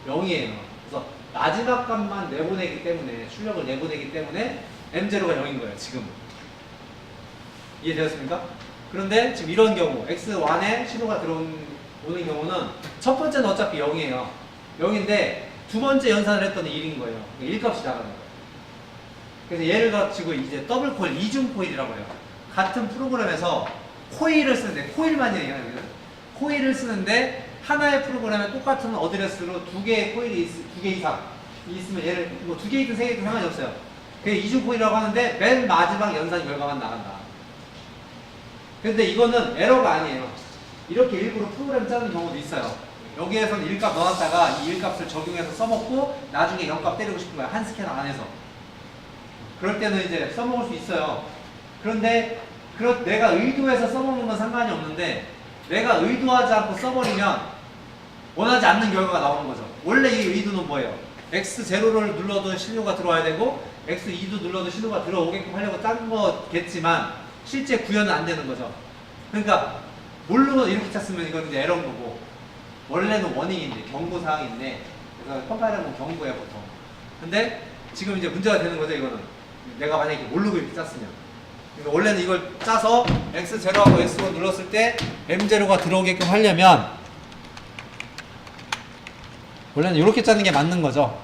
0이에요. 그래서 마지막 값만 내보내기 때문에 출력을 내보내기 때문에 M0가 0인 거예요. 지금은. 이해되었습니까? 그런데 지금 이런 경우 X1에 신호가 오는 경우는 첫 번째는 어차피 0이에요. 0인데 두 번째 연산을 했더니 1인 거예요. 1값이 나가는 거예요. 그래서 얘를 가지고 이제 더블 코일, 이중 코일이라고 해요. 같은 프로그램에서 코일을 쓰는데, 코일만 얘기하는 거예요. 코일을 쓰는데 하나의 프로그램에 똑같은 어드레스로 두 개의 코일이 두 개 이상 있으면 얘를 뭐 두 개 있든 세 개 있든 상관이 없어요. 그게 이중 코일이라고 하는데 맨 마지막 연산 결과만 나간다. 근데 이거는 에러가 아니에요. 이렇게 일부러 프로그램 짜는 경우도 있어요. 여기에서는 1값 넣었다가 이 1값을 적용해서 써먹고 나중에 0값 때리고 싶은 거야. 한 스캐너 안에서. 그럴 때는 이제 써먹을 수 있어요. 그런데 내가 의도해서 써먹는 건 상관이 없는데 내가 의도하지 않고 써버리면 원하지 않는 결과가 나오는 거죠. 원래 이 의도는 뭐예요? X0를 눌러도 신호가 들어와야 되고 X2도 눌러도 신호가 들어오게끔 하려고 짠 거겠지만 실제 구현은 안 되는 거죠. 그러니까 모르고 이렇게 짰으면 이건 이제 에러인 거고 원래는 워닝인데 경고사항인데 그래서 컴파일러는 경고해 보통. 근데 지금 이제 문제가 되는 거죠. 이거는 내가 만약에 모르고 이렇게 짰으면 그러니까 원래는 이걸 짜서 X0하고 X1 눌렀을 때 M0가 들어오게끔 하려면 원래는 이렇게 짜는 게 맞는 거죠.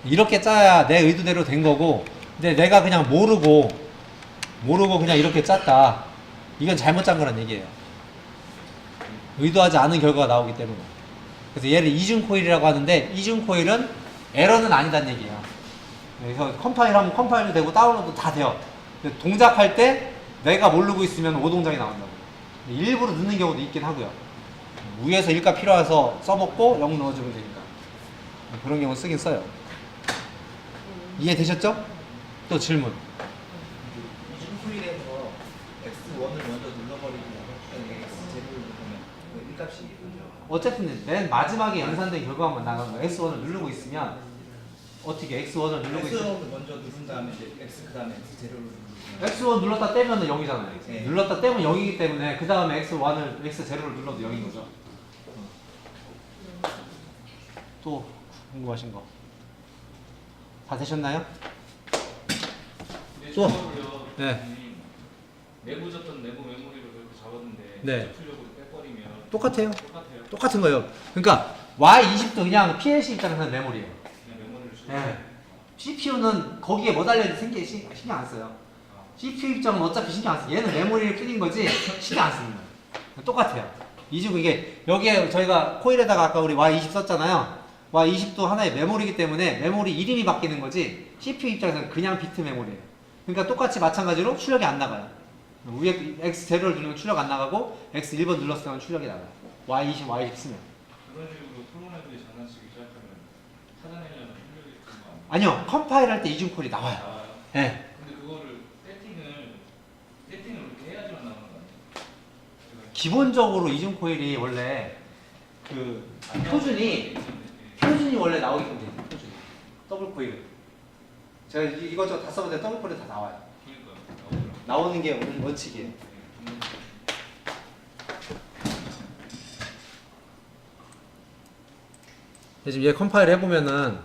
이렇게 짜야 내 의도대로 된 거고 근데 내가 그냥 모르고 그냥 이렇게 짰다. 이건 잘못 짠 거란 얘기예요. 의도하지 않은 결과가 나오기 때문에. 그래서 얘를 이중 코일이라고 하는데 이중 코일은 에러는 아니다는 얘기예요. 그래서 컴파일하면 컴파일도 되고 다운로드 다 돼요. 근데 동작할 때 내가 모르고 있으면 오동작이 나온다고. 일부러 넣는 경우도 있긴 하고요. 위에서 일가 필요해서 써먹고 0 넣어주면 되니까. 그런 경우 쓰긴 써요. 이해되셨죠? 또 질문. 이중 수일에서 X1을 먼저 눌러버리고 X0를 누르면 그 일값이 이거죠. 어쨌든 맨 마지막에 연산된 결과만 나가는 거예요. X1을 누르고 있으면 어떻게 X1을 누르고 있으면 X1을 먼저 누른 다음에 이제 X 그 다음에 X0를 누르면 X1 눌렀다 떼면 0이잖아요. 네. 눌렀다 떼면 0이기 때문에 그 다음에 X1을 X0를 눌러도 0인 거죠. 또 궁금하신 거 다 되셨나요? 네, 또. 저거를요. 네. 내부 줬던 내부 메모리를 그렇게 잡았는데 네. 출력으로 빼버리면 똑같아요. 똑같아요. 똑같은 거예요. 그러니까 Y20도 그냥 PLC 입장에서는 메모리예요. 그냥 메모리를 주 네. CPU는 거기에 뭐 달려있는지 신경 안 써요. CPU 입장은 어차피 신경 안 써요. 얘는 메모리를 뿌린 거지 신경 안 쓰는 거예요. 똑같아요. 이중 이게 여기에 저희가 코일에다가 아까 우리 Y20 썼잖아요. Y20도 하나의 메모리이기 때문에 메모리 이름이 바뀌는 거지 CPU 입장에서는 그냥 비트 메모리예요. 그러니까 똑같이 마찬가지로 출력이 안 나가요. 위에 X0를 누르면 출력 안 나가고 X1번 눌렀을 때는 출력이 나가요. Y20, Y10 쓰면. 그런 식으로 프로그램들이 장난치기 시작하면 찾아내려면 출력이 있는 거 아니에요? 아니요. 컴파일 할 때 이중 콜이 나와요. 나와요. 네. 근데 그거를 세팅을 이렇게 해야지만 나오는 거 아니에요? 제가 기본적으로 이중 코일이 원래 그 표준이 원래 나오기 때문에 표준이 더블 코일 제가 이것저것 다 써봤는데 더블 코일 다 나와요. 그러니까 나오는 게 원칙이에요. 지금 얘 컴파일 해보면은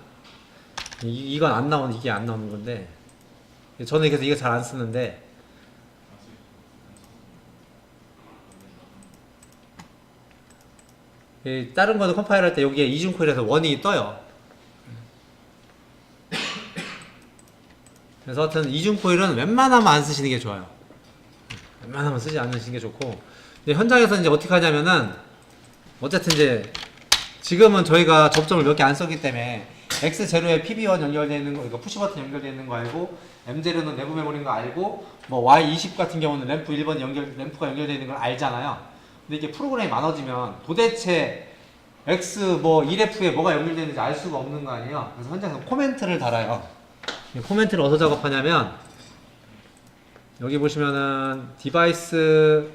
이건 안 나오는 이게 안 나오는 건데 저는 그래서 이거 잘 안 쓰는데 다른 거는 컴파일 할 때 여기에 이중 코일에서 원이 떠요. 그래서 하여튼 이중 코일은 웬만하면 안 쓰시는 게 좋아요. 웬만하면 쓰지 않으시는 게 좋고 근데 현장에서 이제 어떻게 하냐면은 어쨌든 이제 지금은 저희가 접점을 몇 개 안 썼기 때문에 X0에 PB1 연결되어 있는 거, 이거 푸시 버튼 연결되어 있는 거 알고 M0는 내부 메모리인 거 알고 뭐 Y20 같은 경우는 램프 1번 램프가 연결되어 있는 걸 알잖아요. 근데 이게 프로그램이 많아지면 도대체 X 뭐 1F에 뭐가 연결되는지 알 수가 없는 거 아니에요. 그래서 현장에서 코멘트를 달아요. 이 코멘트를 어디서 작업하냐면 여기 보시면은 디바이스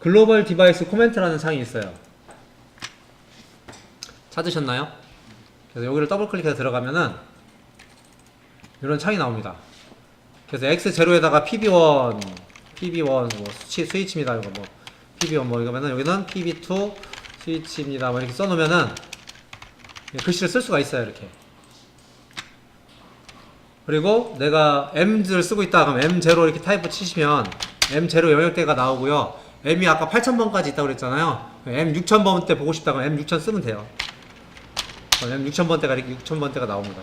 글로벌 디바이스 코멘트라는 창이 있어요. 찾으셨나요? 그래서 여기를 더블 클릭해서 들어가면은 이런 창이 나옵니다. 그래서 X0에다가 PB1 뭐 스위치입니다. 이거 뭐 PB1 뭐 이거면은 여기는 PB2 스위치입니다. 뭐 이렇게 써놓으면은 글씨를 쓸 수가 있어요. 이렇게. 그리고 내가 M를 쓰고 있다 그러면 M0 이렇게 타입을 치시면 M0 영역대가 나오고요. M이 아까 8000번까지 있다고 그랬잖아요. M 6000번 때 보고 싶다 그러면 M 6000 쓰면 돼요. M 6000번대가 이렇게 6000번대가 나옵니다.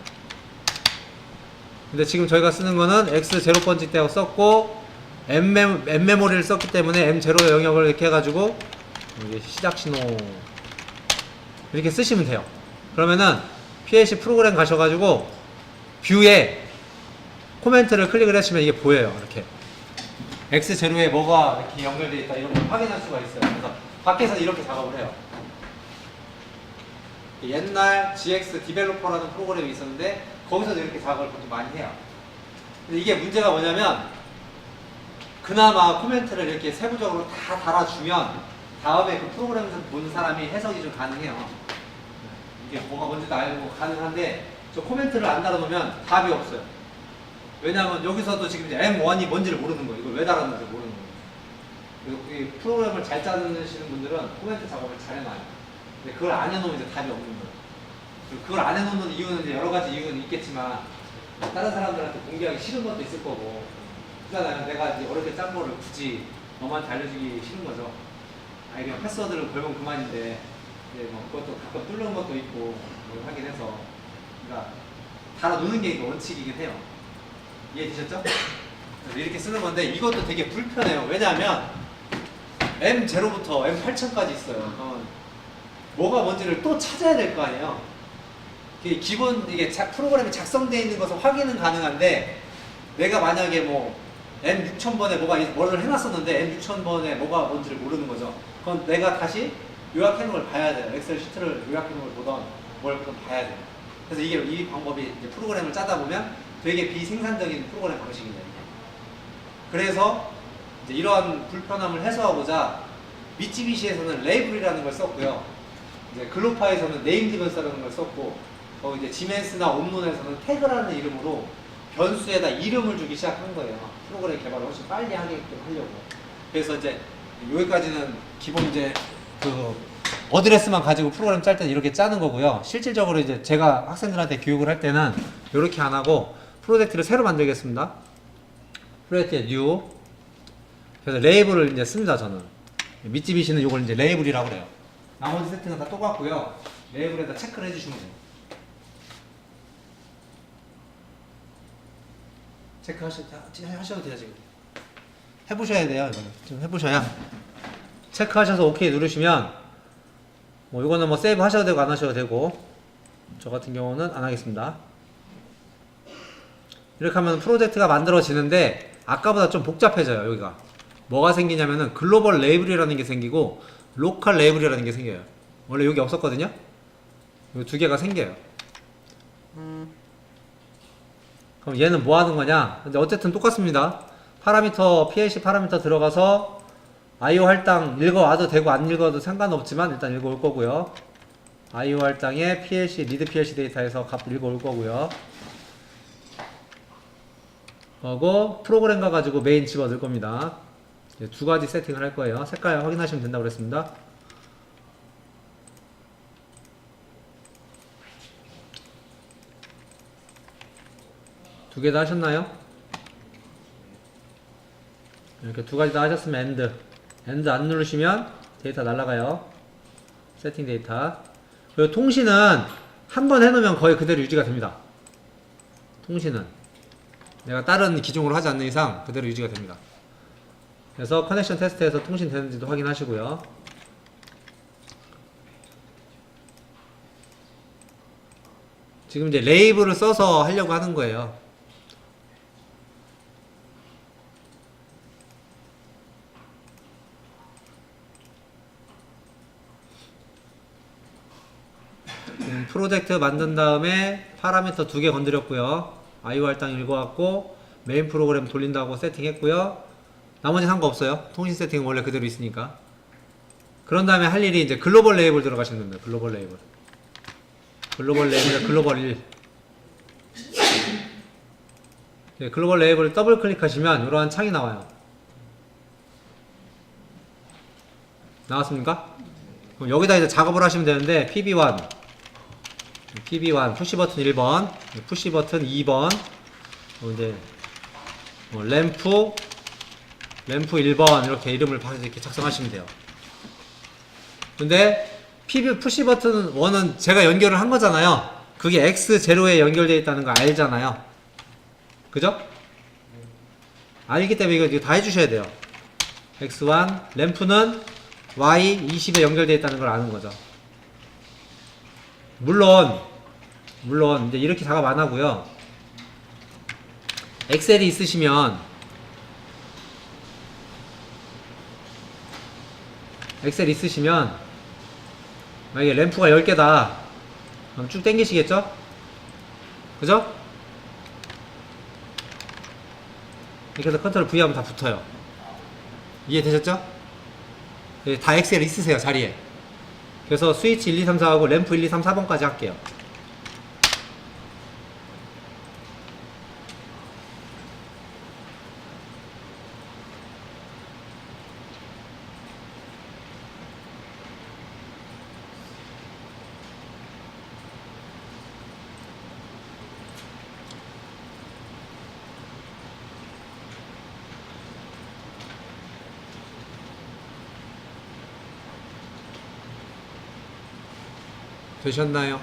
근데 지금 저희가 쓰는 거는 X0번지 때하고 썼고 M 메모리를 썼기 때문에 M0 영역을 이렇게 해가지고 이게 시작 신호 이렇게 쓰시면 돼요. 그러면은 PLC 프로그램 가셔가지고 뷰에 코멘트를 클릭을 하시면 이게 보여요. 이렇게 X0에 뭐가 이렇게 연결되어 있다 이런 걸 확인할 수가 있어요. 그래서 밖에서 이렇게 작업을 해요. 옛날 GX 디벨로퍼라는 프로그램이 있었는데 거기서도 이렇게 작업을 보통 많이 해요. 근데 이게 문제가 뭐냐면 그나마 코멘트를 이렇게 세부적으로 다 달아주면 다음에 그 프로그램에서 보는 사람이 해석이 좀 가능해요. 이게 뭐가 뭔지도 알고 가능한데 저 코멘트를 안 달아놓으면 답이 없어요. 왜냐하면 여기서도 지금 이제 M1이 뭔지를 모르는 거예요. 이걸 왜 달았는지 모르는 거예요. 그래서 이 프로그램을 잘 짜시는 분들은 코멘트 작업을 잘 해놔요. 근데 그걸 안 해놓으면 이제 답이 없는 거예요. 그리고 그걸 안 해놓는 이유는 이제 여러 가지 이유는 있겠지만 다른 사람들한테 공개하기 싫은 것도 있을 거고 그러잖아요. 내가 이제 어렵게 짠 거를 굳이 너한테 알려주기 싫은 거죠. 아니 그냥 패스워드를 걸면 그만인데 이제 뭐 그것도 가끔 뚫는 것도 있고 뭐 하긴 해서 그러니까 달아놓는 게 원칙이긴 해요. 이해되셨죠? 그래서 이렇게 쓰는 건데 이것도 되게 불편해요. 왜냐하면 M0부터 M8000까지 있어요. 뭐가 뭔지를 또 찾아야 될 거 아니에요. 기본 이게 프로그램이 작성되어 있는 것은 확인은 가능한데 내가 만약에 뭐 N6000번에 뭐를 해놨었는데 N6000번에 뭐가 뭔지를 모르는 거죠. 그건 내가 다시 요약해놓은 걸 봐야 돼요. 엑셀 시트를 요약해놓은 걸 보던 뭘 그럼 봐야 돼요. 그래서 이 방법이 이제 프로그램을 짜다 보면 되게 비생산적인 프로그램 방식이에요. 그래서 이제 이러한 불편함을 해소하고자 미쯔비시에서는 레이블이라는 걸 썼고요. 이제 글로파에서는 네임 디펜스라는 걸 썼고, 이제 지멘스나 옴론에서는 태그라는 이름으로 변수에다 이름을 주기 시작한 거예요. 프로그램 개발을 훨씬 빨리 하게끔 하려고. 그래서 이제 여기까지는 기본 이제 그 어드레스만 가지고 프로그램 짤 때는 이렇게 짜는 거고요. 실질적으로 이제 제가 학생들한테 교육을 할 때는 이렇게 안 하고 프로젝트를 새로 만들겠습니다. 프로젝트에 뉴. 그래서 레이블을 이제 씁니다, 저는. 미쯔비시는 이걸 이제 레이블이라고 그래요. 나머지 세팅은 다 똑같고요. 레이블에다 체크를 해주시면 돼요. 하셔도 돼요, 지금. 해보셔야 돼요, 이거는. 좀 해보셔야. 체크하셔서 OK 누르시면, 뭐, 이거는 뭐 세이브 하셔도 되고, 안 하셔도 되고, 저 같은 경우는 안 하겠습니다. 이렇게 하면 프로젝트가 만들어지는데, 아까보다 좀 복잡해져요, 여기가. 뭐가 생기냐면은, 글로벌 레이블이라는 게 생기고, 로컬 레이블이라는 게 생겨요. 원래 여기 없었거든요? 이 두 개가 생겨요. 그럼 얘는 뭐 하는 거냐? 근데 어쨌든 똑같습니다. 파라미터, PLC 파라미터 들어가서 IO 할당 읽어와도 되고 안 읽어도 상관없지만 일단 읽어올 거고요. IO 할당에 PLC, 리드 PLC 데이터에서 값 읽어올 거고요. 그리고 프로그램 가가지고 메인 집어넣을 겁니다. 두 가지 세팅을 할 거예요. 색깔 확인하시면 된다고 그랬습니다. 두 개 다 하셨나요? 이렇게 두 가지 다 하셨으면 엔드 안 누르시면 데이터 날라가요. 세팅 데이터. 그리고 통신은 한 번 해놓으면 거의 그대로 유지가 됩니다. 통신은 내가 다른 기종으로 하지 않는 이상 그대로 유지가 됩니다. 그래서 커넥션 테스트에서 통신 되는지도 확인하시고요. 지금 이제 레이블을 써서 하려고 하는 거예요. 프로젝트 만든 다음에 파라미터 2개 건드렸고요. IO 할당 읽어왔고 메인 프로그램 돌린다고 세팅했고요. 나머지 상관없어요. 통신 세팅은 원래 그대로 있으니까. 그런 다음에 할 일이 이제 글로벌 레이블 들어가시면 됩니다. 글로벌 레이블. 글로벌 레이블, 글로벌 1. 네, 글로벌 레이블을 더블 클릭하시면 이러한 창이 나와요. 나왔습니까? 그럼 여기다 이제 작업을 하시면 되는데 PB1 푸시 버튼 1번, 푸시 버튼 2번, 이제 램프 1번 이렇게 이름을 이렇게 작성하시면 돼요. 근데 푸시 버튼 1은 제가 연결을 한 거잖아요. 그게 X0에 연결되어 있다는 거 알잖아요. 그죠? 알기 때문에 이거 다 해주셔야 돼요. X1 램프는 Y20에 연결되어 있다는 걸 아는 거죠. 물론 이제 이렇게 작업 안 하고요. 엑셀이 있으시면 만약에 램프가 10개다 그럼 쭉 당기시겠죠? 그죠? 이렇게 해서 컨트롤 V 하면 다 붙어요. 이해되셨죠? 다 엑셀 있으세요, 자리에. 그래서 스위치 1, 2, 3, 4하고 램프 1, 2, 3, 4번까지 할게요. 되셨나요?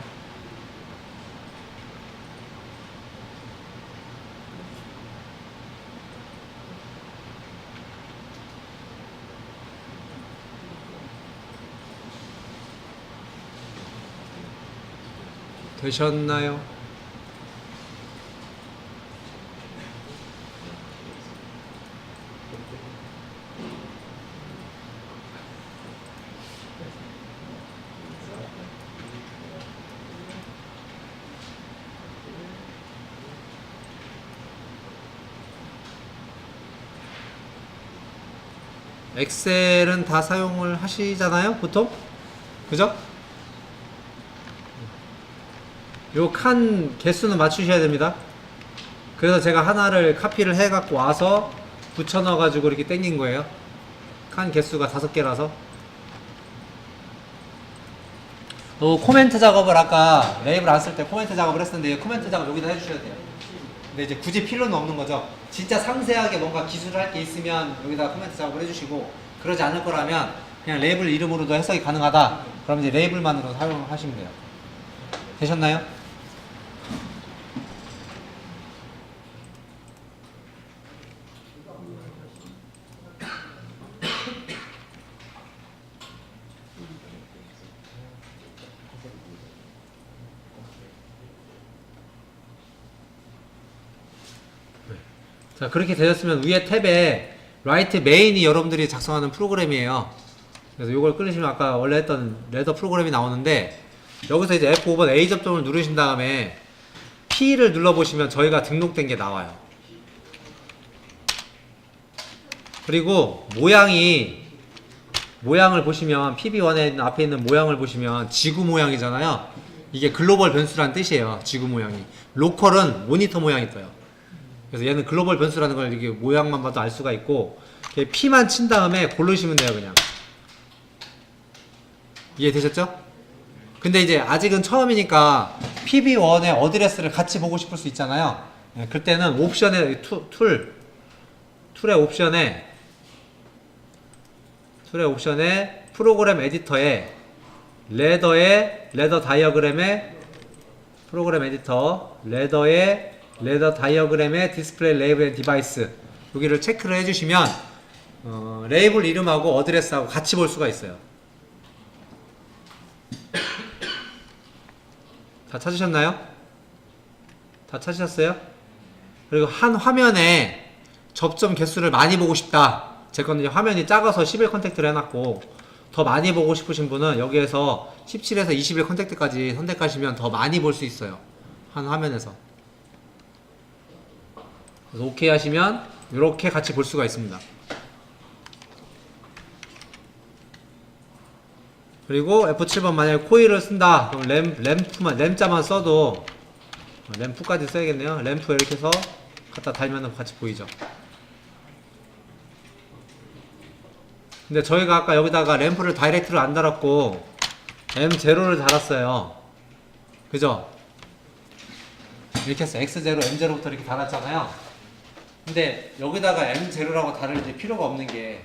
되셨나요? 엑셀은 다 사용을 하시잖아요, 보통? 그죠? 요 칸 개수는 맞추셔야 됩니다. 그래서 제가 하나를 카피를 해 갖고 와서 붙여 넣어 가지고 이렇게 당긴 거예요. 칸 개수가 5개라서. 코멘트 작업을 아까 레이블 안 쓸 때 코멘트 작업을 했었는데 코멘트 작업 여기다 해주셔야 돼요. 근데 이제 굳이 필요는 없는 거죠. 진짜 상세하게 뭔가 기술을 할 게 있으면 여기다 코멘트 작업을 해주시고, 그러지 않을 거라면 그냥 레이블 이름으로도 해석이 가능하다. 그럼 이제 레이블만으로 사용하시면 돼요. 되셨나요? 자, 그렇게 되셨으면 위에 탭에 라이트 메인이 여러분들이 작성하는 프로그램이에요. 그래서 이걸 끌으시면 아까 원래 했던 레더 프로그램이 나오는데, 여기서 이제 F5번 A 접점을 누르신 다음에 P를 눌러보시면 저희가 등록된 게 나와요. 그리고 모양을 보시면 PB1에 앞에 있는 모양을 보시면 지구 모양이잖아요. 이게 글로벌 변수라는 뜻이에요. 지구 모양이. 로컬은 모니터 모양이 떠요. 그래서 얘는 글로벌 변수라는 걸 이렇게 모양만 봐도 알 수가 있고, P만 친 다음에 고르시면 돼요, 그냥. 이해되셨죠? 근데 이제 아직은 처음이니까 PB1의 어드레스를 같이 보고 싶을 수 있잖아요. 그때는 옵션에 툴의 옵션에 프로그램 에디터에 레더 다이어그램에 프로그램 에디터 레더 다이어그램에 디스플레이 레이블 앤 디바이스, 여기를 체크를 해주시면 레이블 이름하고 어드레스하고 같이 볼 수가 있어요. 다 찾으셨나요? 다 찾으셨어요? 그리고 한 화면에 접점 개수를 많이 보고 싶다. 제 거는 화면이 작아서 11 컨택트를 해놨고, 더 많이 보고 싶으신 분은 여기에서 17에서 21 컨택트까지 선택하시면 더 많이 볼 수 있어요, 한 화면에서. 그래서 OK 하시면 이렇게 같이 볼 수가 있습니다. 그리고 F7번 만약에 코일을 쓴다, 그럼 램자만 써도, 램프까지 써야겠네요. 램프 이렇게 해서 갖다 달면 같이 보이죠. 근데 저희가 아까 여기다가 램프를 다이렉트로 안 달았고 M0를 달았어요. 그죠? 이렇게 해서 X0, M0부터 이렇게 달았잖아요. 근데 여기다가 M0라고 다를 이제 필요가 없는 게,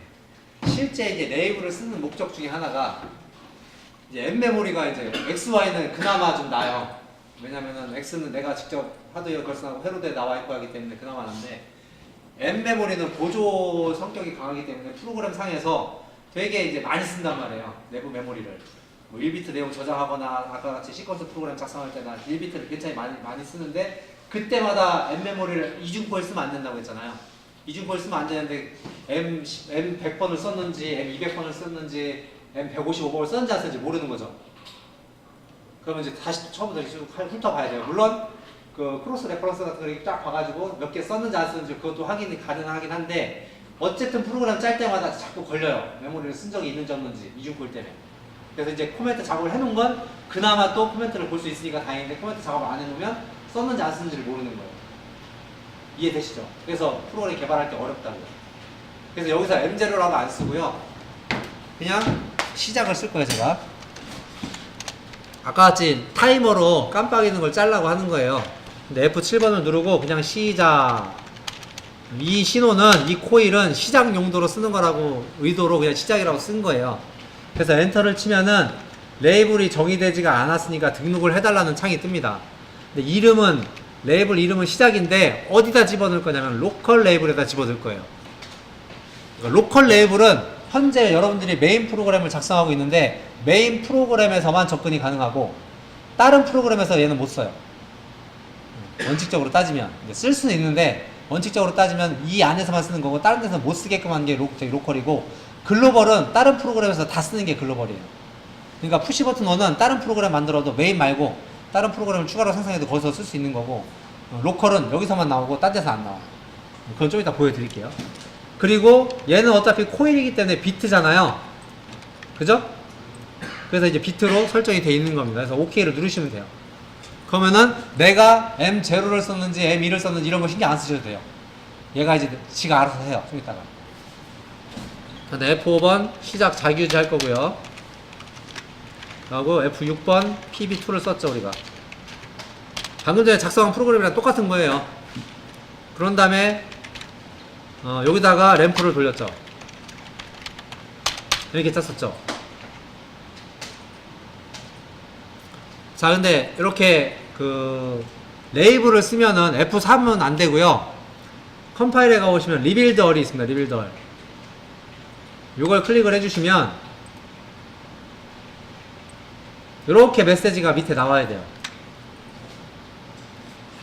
실제 이제 레이블을 쓰는 목적 중에 하나가 이제 M 메모리가 이제 XY는 그나마 좀 나아요. 왜냐면은 X는 내가 직접 하드웨어 결선하고 회로대에 나와 있고 하기 때문에 그나마 나은데, M 메모리는 보조 성격이 강하기 때문에 프로그램 상에서 되게 이제 많이 쓴단 말이에요, 내부 메모리를. 뭐 1비트 내용 저장하거나 아까 같이 시퀀스 프로그램 작성할 때나 1비트를 굉장히 많이 쓰는데, 그때마다 M 메모리를 이중코일 쓰면 안 된다고 했잖아요. 이중코일 쓰면 안 되는데 M 100번을 썼는지 M 200번을 썼는지 M 155번을 썼는지 안 썼는지 모르는 거죠. 그러면 이제 다시 처음부터 쭉 훑어봐야 돼요. 물론 그 크로스 레퍼런스 같은 거 이렇게 쫙 봐가지고 몇 개 썼는지 안 썼는지 그것도 확인이 가능하긴 한데, 어쨌든 프로그램 짤 때마다 자꾸 걸려요. 메모리를 쓴 적이 있는지 없는지, 이중코일 때문에. 그래서 이제 코멘트 작업을 해놓은 건 그나마 또 코멘트를 볼 수 있으니까 다행인데, 코멘트 작업을 안 해놓으면 썼는지 안 썼는지를 모르는 거예요. 이해되시죠? 그래서 프로그램 개발할 때 어렵다고요. 그래서 여기서 M0라고 안 쓰고요, 그냥 시작을 쓸 거예요, 제가. 아까 같이 타이머로 깜빡이는 걸 짤라고 하는 거예요. 근데 F7번을 누르고 그냥 시작. 이 신호는, 이 코일은 시작 용도로 쓰는 거라고 의도로 그냥 시작이라고 쓴 거예요. 그래서 엔터를 치면은 레이블이 정의되지가 않았으니까 등록을 해달라는 창이 뜹니다. 근데 레이블 이름은 시작인데 어디다 집어넣을 거냐면 로컬 레이블에다 집어넣을 거예요. 그러니까 로컬 레이블은 현재 여러분들이 메인 프로그램을 작성하고 있는데 메인 프로그램에서만 접근이 가능하고, 다른 프로그램에서 얘는 못 써요. 원칙적으로 따지면 쓸 수는 있는데 원칙적으로 따지면 이 안에서만 쓰는 거고 다른 데서 못 쓰게끔 하는 게 로컬이고, 글로벌은 다른 프로그램에서 다 쓰는 게 글로벌이에요. 그러니까 푸시 버튼 1은 다른 프로그램 만들어도 메인 말고 다른 프로그램을 추가로 생성해도 거기서 쓸 수 있는 거고, 로컬은 여기서만 나오고 딴 데서 안 나와요. 그건 좀 이따 보여드릴게요. 그리고 얘는 어차피 코일이기 때문에 비트잖아요. 그죠? 그래서 이제 비트로 설정이 돼 있는 겁니다. 그래서 OK를 누르시면 돼요. 그러면은 내가 M0를 썼는지 M1을 썼는지 이런 거 신경 안 쓰셔도 돼요. 얘가 이제 지가 알아서 해요. 좀 이따가. F5번 시작 자기유지 할 거고요. 그리고 F6번 PB2를 썼죠, 우리가. 방금 전에 작성한 프로그램이랑 똑같은 거예요. 그런 다음에 여기다가 램프를 돌렸죠. 이렇게 짰었죠. 자, 근데 이렇게 그 레이블을 쓰면은 F3은 안 되고요. 컴파일에 가보시면 리빌드 얼이 있습니다. 리빌드 얼. 요걸 클릭을 해주시면 이렇게 메시지가 밑에 나와야 돼요.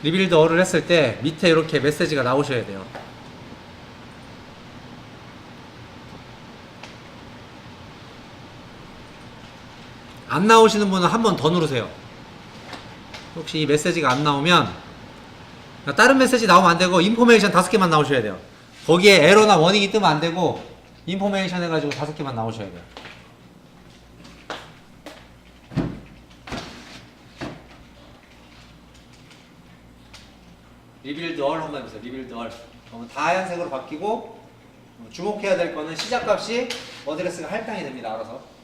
리빌드 얼을 했을 때 밑에 이렇게 메시지가 나오셔야 돼요. 안 나오시는 분은 한 번 더 누르세요. 혹시 이 메시지가 안 나오면, 다른 메시지 나오면 안 되고 인포메이션 5개만 나오셔야 돼요. 거기에 에러나 워닝이 뜨면 안 되고 인포메이션 해가지고 5개만 나오셔야 돼요. 리빌드 얼 한번 해보세요. 리빌드 얼. 그러면 다 하얀색으로 바뀌고, 주목해야 될 거는 시작값이 어드레스가 할당이 됩니다. 알아서.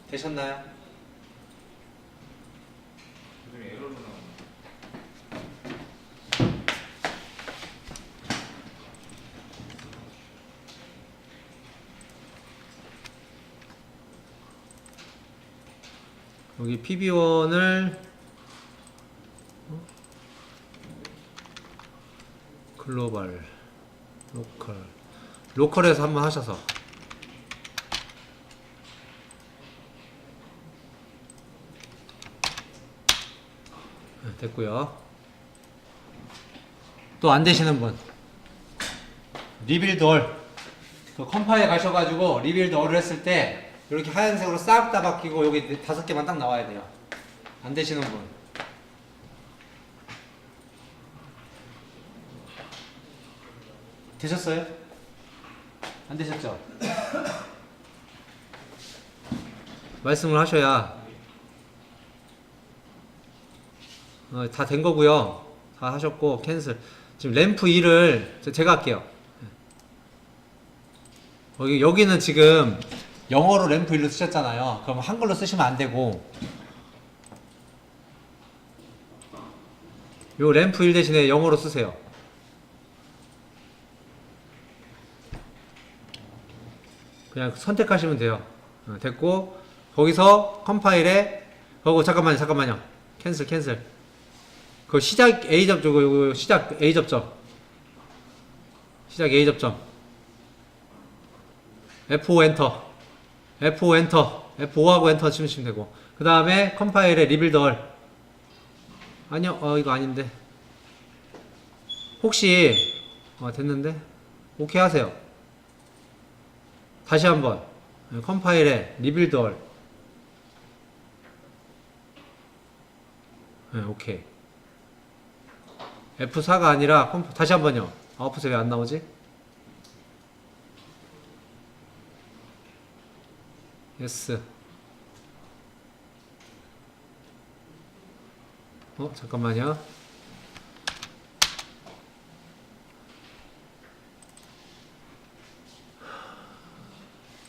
되셨나요? 그중에 에러로 나오는 여기 PB1을 글로벌, 로컬에서 한번 하셔서 됐고요. 또 안 되시는 분, 리빌드 얼, 그 컴파일에 가셔가지고 리빌드 얼을 했을 때 이렇게 하얀색으로 싹 다 바뀌고 여기 5개만 딱 나와야 돼요. 안 되시는 분, 되셨어요? 안 되셨죠? 말씀을 하셔야 다 된 거고요. 다 하셨고 캔슬. 지금 램프 2를 제가 할게요. 여기는 지금 영어로 램프 1로 쓰셨잖아요. 그럼 한글로 쓰시면 안 되고, 요 램프 1 대신에 영어로 쓰세요. 그냥 선택하시면 돼요. 됐고, 거기서 컴파일에 잠깐만요. 캔슬. 그 시작 A 접점, 시작 A 접점. F5 엔터. F5하고 엔터 치시면 되고. 그 다음에 컴파일에 리빌드 얼. 아니요, 이거 아닌데. 혹시, 됐는데? 오케이 하세요. 다시 한번. 컴파일에 리빌드 얼. 오케이. F4가 아니라 다시 한번요. 아웃풋에 왜 안 나오지? yes. 잠깐만요.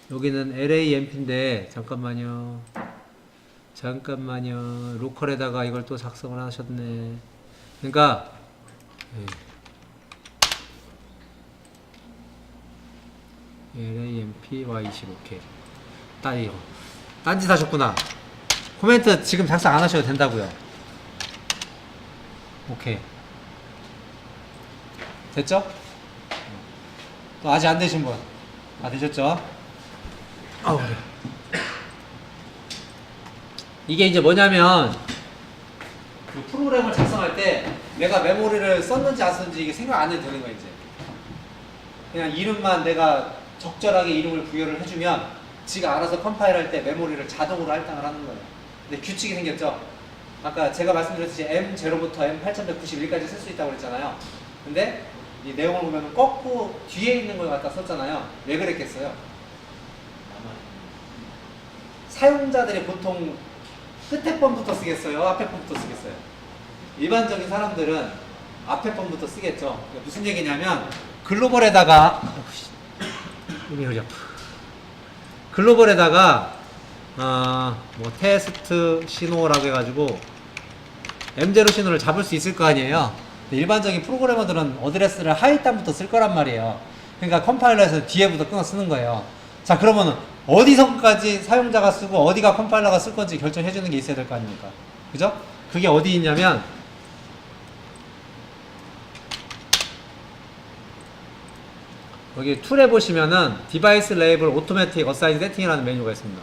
여기는 LAMP인데 잠깐만요. 로컬에다가 이걸 또 작성을 하셨네. 그러니까 LAMP Y20 오케이. 이거 딴짓 하셨구나. 코멘트 지금 작성 안 하셔도 된다고요. 오케이. 됐죠? 또 아직 안 되신 분. 다 되셨죠? 그래. 이게 이제 뭐냐면 그 프로그램을 작성할 때 내가 메모리를 썼는지 안 썼는지 이게 생각 안 해도 되는 거야 이제. 그냥 이름만 내가 적절하게 이름을 부여를 해주면 지가 알아서 컴파일할 때 메모리를 자동으로 할당을 하는 거예요. 근데 규칙이 생겼죠. 아까 제가 말씀드렸듯이 M0부터 M8191까지 쓸 수 있다고 그랬잖아요. 근데 이 내용을 보면 거꾸로 뒤에 있는 걸 갖다 썼잖아요. 왜 그랬겠어요? 사용자들이 보통 끝에 번부터 쓰겠어요? 앞에 번부터 쓰겠어요? 일반적인 사람들은 앞에 번부터 쓰겠죠. 무슨 얘기냐면 글로벌에다가 이미 허리 아파. 글로벌에다가 뭐 테스트 신호라고 해가지고 M0 신호를 잡을 수 있을 거 아니에요. 일반적인 프로그래머들은 어드레스를 하위단부터 쓸 거란 말이에요. 그러니까 컴파일러에서 뒤에부터 끊어 쓰는 거예요. 자, 그러면 어디서까지 사용자가 쓰고 어디가 컴파일러가 쓸 건지 결정해 주는 게 있어야 될 거 아닙니까? 그죠? 그게 어디 있냐면 여기 툴에 보시면은 디바이스 레이블 오토매틱 어사인 세팅이라는 메뉴가 있습니다.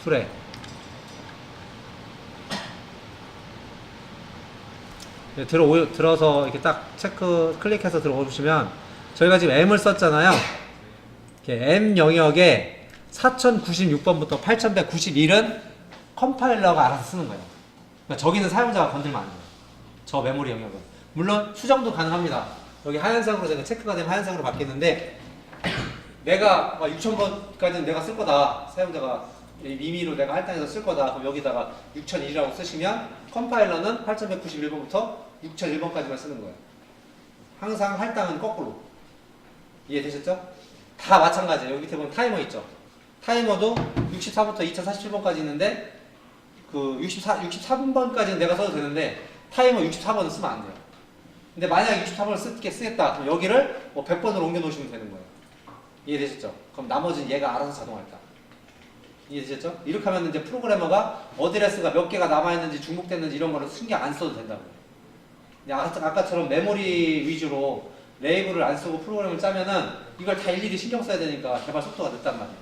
툴에 들어서 이렇게 딱 체크 클릭해서 들어오시면 저희가 지금 M을 썼잖아요. 이렇게 M 영역에 4096번부터 8191은 컴파일러가 알아서 쓰는 거예요. 그러니까 저기는 사용자가 건들면 안 돼요. 저 메모리 영역은. 물론 수정도 가능합니다. 여기 하얀색으로 제가 체크가 되면 하얀색으로 바뀌는데 내가 6000번까지는 내가 쓸 거다. 사용자가 임의로 내가 할당해서 쓸 거다. 그럼 여기다가 6001이라고 쓰시면 컴파일러는 8191번부터 6001번까지만 쓰는 거예요. 항상 할당은 거꾸로. 이해되셨죠? 다 마찬가지예요. 여기 밑에 보면 타이머 있죠. 타이머도 64부터 2047번까지 있는데 그 64번까지는 내가 써도 되는데 타이머 64번은 쓰면 안 돼요. 근데 만약에 64번을 쓰겠다. 그럼 여기를 뭐 100번으로 옮겨 놓으시면 되는 거예요. 이해되셨죠? 그럼 나머지는 얘가 알아서 자동할까. 이해되셨죠? 이렇게 하면 이제 프로그래머가 어드레스가 몇 개가 남아있는지 중복됐는지 이런 거를 신경 안 써도 된다고요. 근데 아까처럼 메모리 위주로 레이블을 안 쓰고 프로그램을 짜면은 이걸 다 일일이 신경 써야 되니까 개발 속도가 늦단 말이에요.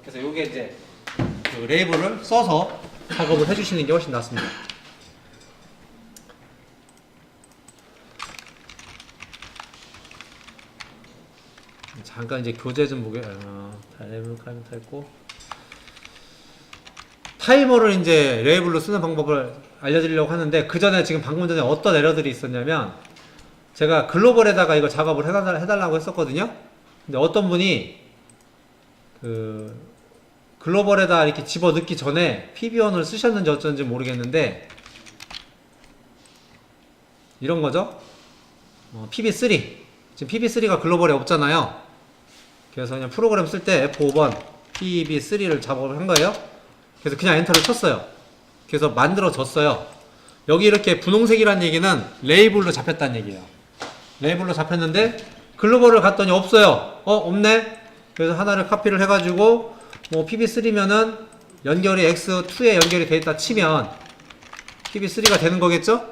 그래서 요게 이제 그 레이블을 써서 작업을 해주시는 게 훨씬 낫습니다. 잠깐 이제 교재 좀 보게. 레이블 카운터 했고 타이머를 이제 레이블로 쓰는 방법을 알려드리려고 하는데 그 전에 지금 방금 전에 어떤 에러들이 있었냐면 제가 글로벌에다가 이거 작업을 해달라고 했었거든요. 근데 어떤 분이 그 글로벌에다 이렇게 집어넣기 전에 PB1을 쓰셨는지 어쩐지 모르겠는데 이런 거죠. PB3 지금 PB3가 글로벌에 없잖아요. 그래서 그냥 프로그램 쓸 때 F5번 PB3를 작업을 한 거예요. 그래서 그냥 엔터를 쳤어요. 그래서 만들어졌어요. 여기 이렇게 분홍색이란 얘기는 레이블로 잡혔다는 얘기예요. 레이블로 잡혔는데 글로벌을 갔더니 없어요. 없네. 그래서 하나를 카피를 해가지고 뭐 PB3면은 연결이 X2에 연결이 돼 있다 치면 PB3가 되는 거겠죠?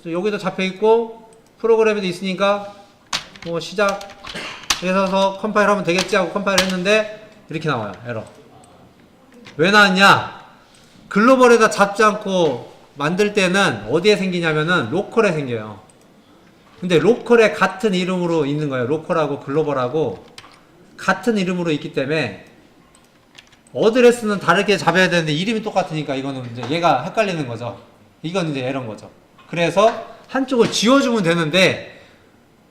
여기도 잡혀 있고 프로그램에도 있으니까 뭐 시작해서 컴파일하면 되겠지 하고 컴파일 했는데 이렇게 나와요. 에러. 왜 나왔냐? 글로벌에다 잡지 않고 만들 때는 어디에 생기냐면은 로컬에 생겨요. 근데 로컬에 같은 이름으로 있는 거예요. 로컬하고 글로벌하고 같은 이름으로 있기 때문에 어드레스는 다르게 잡아야 되는데 이름이 똑같으니까 이거는 이제 얘가 헷갈리는 거죠. 이건 이제 에러인 거죠. 그래서 한쪽을 지워주면 되는데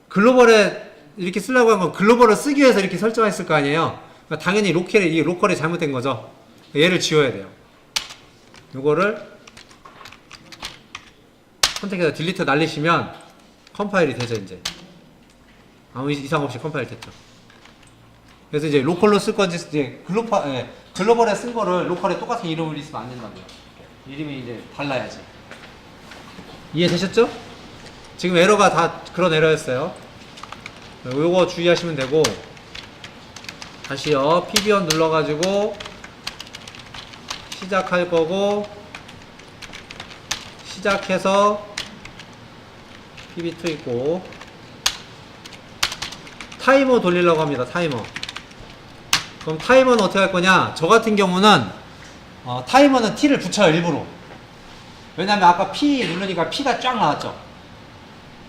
글로벌에 이렇게 쓰려고 한 건 글로벌을 쓰기 위해서 이렇게 설정했을 거 아니에요. 그러니까 당연히 이 로컬이 잘못된 거죠. 얘를 지워야 돼요. 요거를 선택해서 딜리트 날리시면 컴파일이 되죠. 이제 아무 이상 없이 컴파일 됐죠. 그래서 이제 로컬로 쓸 건지 이제 글로벌에 쓴 거를 로컬에 똑같은 이름을 있으면 안 된다고요. 이름이 이제 달라야지. 이해되셨죠? 지금 에러가 다 그런 에러였어요. 요거 주의하시면 되고 다시요. PB1 눌러가지고 시작할 거고 시작해서 PB2 있고 타이머 돌리려고 합니다. 타이머. 그럼 타이머는 어떻게 할 거냐? 저 같은 경우는 타이머는 T를 붙여요, 일부러. 왜냐면 아까 P 누르니까 P가 쫙 나왔죠.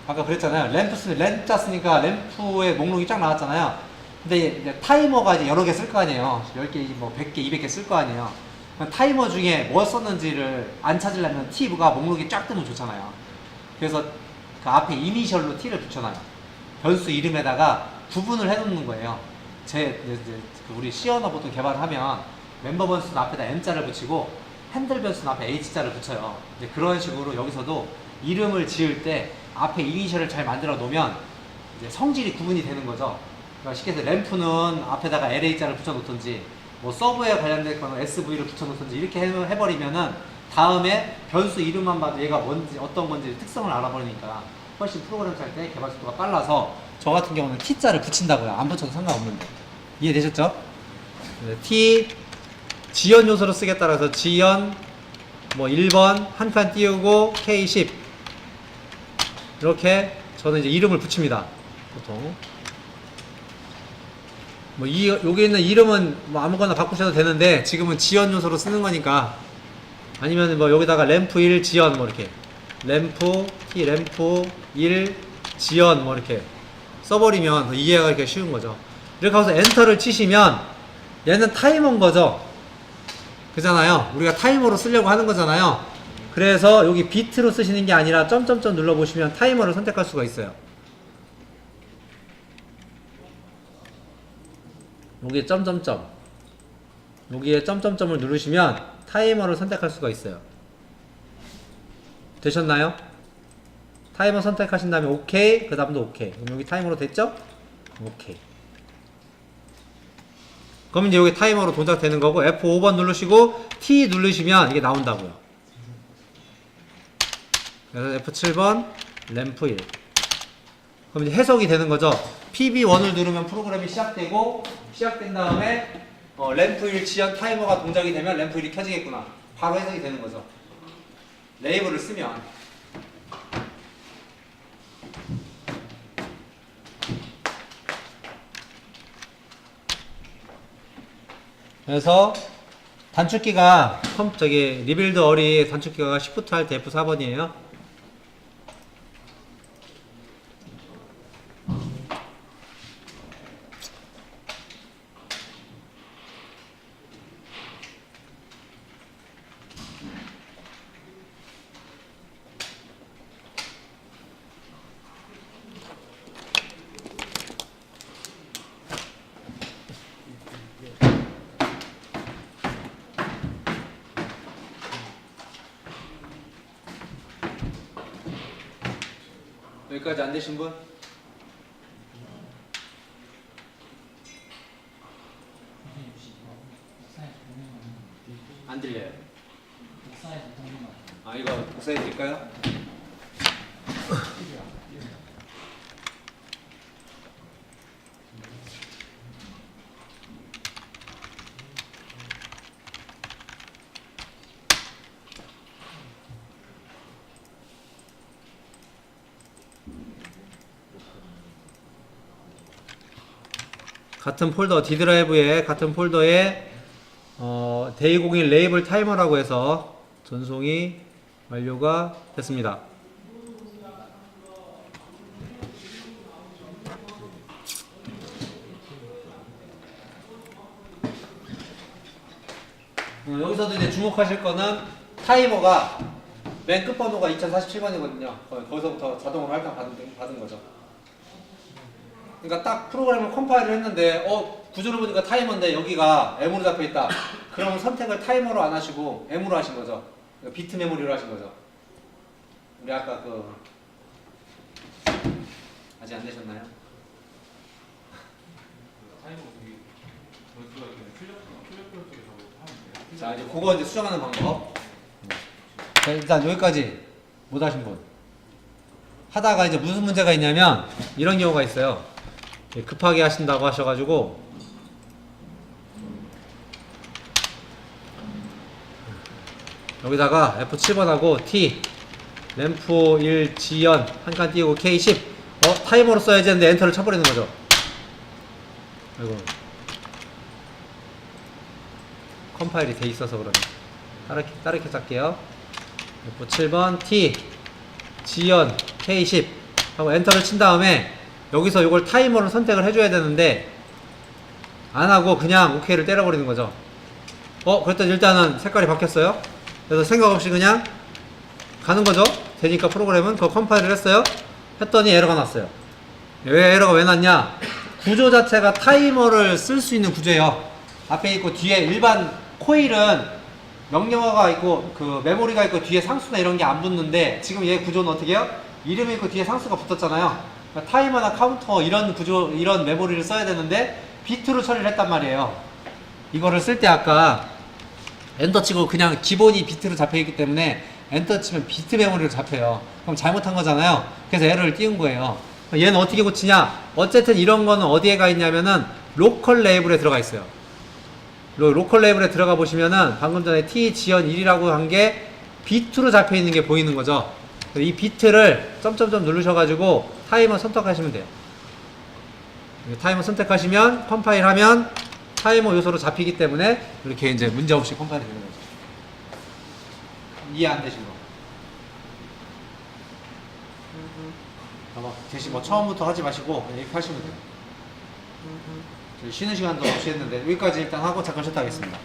아까 그랬잖아요. 램프 쓰니까 램프의 목록이 쫙 나왔잖아요. 근데 이제 타이머가 이제 여러 개 쓸 거 아니에요. 10개, 뭐 100개, 200개 쓸 거 아니에요. 타이머 중에 뭐 썼는지를 안 찾으려면 T가 목록이 쫙 뜨면 좋잖아요. 그래서 그 앞에 이니셜로 T를 붙여놔요. 변수 이름에다가 구분을 해놓는 거예요. 우리 C 언어 보통 개발하면 멤버 변수는 앞에다 M자를 붙이고 핸들 변수는 앞에 H자를 붙여요. 이제 그런 식으로 여기서도 이름을 지을 때 앞에 이니셜을 잘 만들어 놓으면 이제 성질이 구분이 되는 거죠. 그러니까 쉽게 해서 램프는 앞에다가 LH자를 붙여 놓든지 뭐 서브에 관련된 거는 SV를 붙여 놓든지 이렇게 해버리면은 다음에 변수 이름만 봐도 얘가 뭔지 어떤 건지 특성을 알아버리니까 훨씬 프로그램 짤 때 개발 속도가 빨라서 저 같은 경우는 T자를 붙인다고요. 안 붙여도 상관없는데. 이해되셨죠? T 지연 요소로 쓰겠다 해서 지연 뭐 1번 한 칸 띄우고 K10 이렇게 저는 이제 이름을 붙입니다. 보통 뭐 여기 있는 이름은 뭐 아무거나 바꾸셔도 되는데 지금은 지연 요소로 쓰는 거니까 아니면 뭐 여기다가 램프 1 지연 뭐 이렇게 램프 T 램프 1 지연 뭐 이렇게 써버리면 더 이해가 이렇게 쉬운 거죠. 이렇게 하면서 엔터를 치시면 얘는 타이머인 거죠. 그잖아요. 우리가 타이머로 쓰려고 하는 거잖아요. 그래서 여기 비트로 쓰시는 게 아니라 점점점 눌러보시면 타이머를 선택할 수가 있어요. 여기에 점점점 여기에 점점점을 누르시면 타이머를 선택할 수가 있어요. 되셨나요? 타이머 선택하신 다음에 OK 그 다음도 OK. 그럼 여기 타이머로 됐죠? OK. 그럼 이제 여기 타이머로 동작되는 거고 F5번 누르시고 T 누르시면 이게 나온다고요. 그래서 F7번 램프 1. 그럼 이제 해석이 되는 거죠. PB1을 누르면 프로그램이 시작되고 시작된 다음에 램프 1 지연 타이머가 동작이 되면 램프 1이 켜지겠구나. 바로 해석이 되는 거죠. 레이블을 쓰면. 그래서 단축키가 리빌드 어리 단축키가 Shift Alt F4번이에요. 여기까지 안 되신 분? 안 들려요. 아 이거 복사해 드릴까요? 같은 폴더 D 드라이브에 같은 폴더에 데이01 레이블 타이머라고 해서 전송이 완료가 됐습니다. 여기서도 이제 주목하실 거는 타이머가 맨 끝 번호가 2047번이거든요. 거기서부터 자동으로 할당 받은 거죠. 그러니까 딱 프로그램을 컴파일을 했는데 구조를 보니까 타이머인데 여기가 M으로 잡혀있다. 그러면 선택을 타이머로 안 하시고 M으로 하신 거죠. 비트 메모리로 하신 거죠. 우리 아까 아직 안 되셨나요? 타이머 거기 변수가 있는데 출력 쪽에서 하면 돼요. 자 이제 그거 이제 수정하는 방법. 자, 일단 여기까지 못 하신 분. 하다가 이제 무슨 문제가 있냐면 이런 경우가 있어요. 급하게 하신다고 하셔가지고 여기다가 F7번하고 T 램프 1 지연 한 칸 띄우고 K10 타이머로 써야지 했는데 엔터를 쳐버리는 거죠. 아이고. 컴파일이 돼 있어서 그러네. 따르게 짤게요. 7번 T 지연 K10 하고 엔터를 친 다음에 여기서 이걸 타이머로 선택을 해줘야 되는데 안 하고 그냥 OK를 때려버리는 거죠. 그랬더니 일단은 색깔이 바뀌었어요. 그래서 생각 없이 그냥 가는 거죠. 되니까 프로그램은 그거 컴파일을 했어요. 했더니 에러가 났어요. 왜 에러가 왜 났냐? 구조 자체가 타이머를 쓸 수 있는 구조예요. 앞에 있고 뒤에 일반 코일은 명령어가 있고 그 메모리가 있고 뒤에 상수나 이런 게 안 붙는데 지금 얘 구조는 어떻게 해요? 이름이 있고 뒤에 상수가 붙었잖아요. 그러니까 타이머나 카운터 이런 구조 이런 메모리를 써야 되는데 비트로 처리를 했단 말이에요. 이거를 쓸 때 아까 엔터 치고 그냥 기본이 비트로 잡혀있기 때문에 엔터 치면 비트 메모리로 잡혀요. 그럼 잘못한 거잖아요. 그래서 에러를 띄운 거예요. 얘는 어떻게 고치냐? 어쨌든 이런 거는 어디에 가 있냐면은 로컬 레이블에 들어가 있어요. 로컬 레이블에 들어가 보시면은 방금 전에 T 지연 1이라고 한 게 비트로 잡혀 있는 게 보이는 거죠. 이 비트를 점점점 누르셔가지고 타이머 선택하시면 돼요. 타이머 선택하시면 컴파일 하면 타이머 요소로 잡히기 때문에 이렇게 이제 문제 없이 컴파일이 되는 거죠. 이해 안 되신 거. 아마 대신 뭐 처음부터 하지 마시고 그냥 이렇게 하시면 돼요. 저희 쉬는 시간도 없이 했는데 여기까지 일단 하고 잠깐 쉬었다 하겠습니다.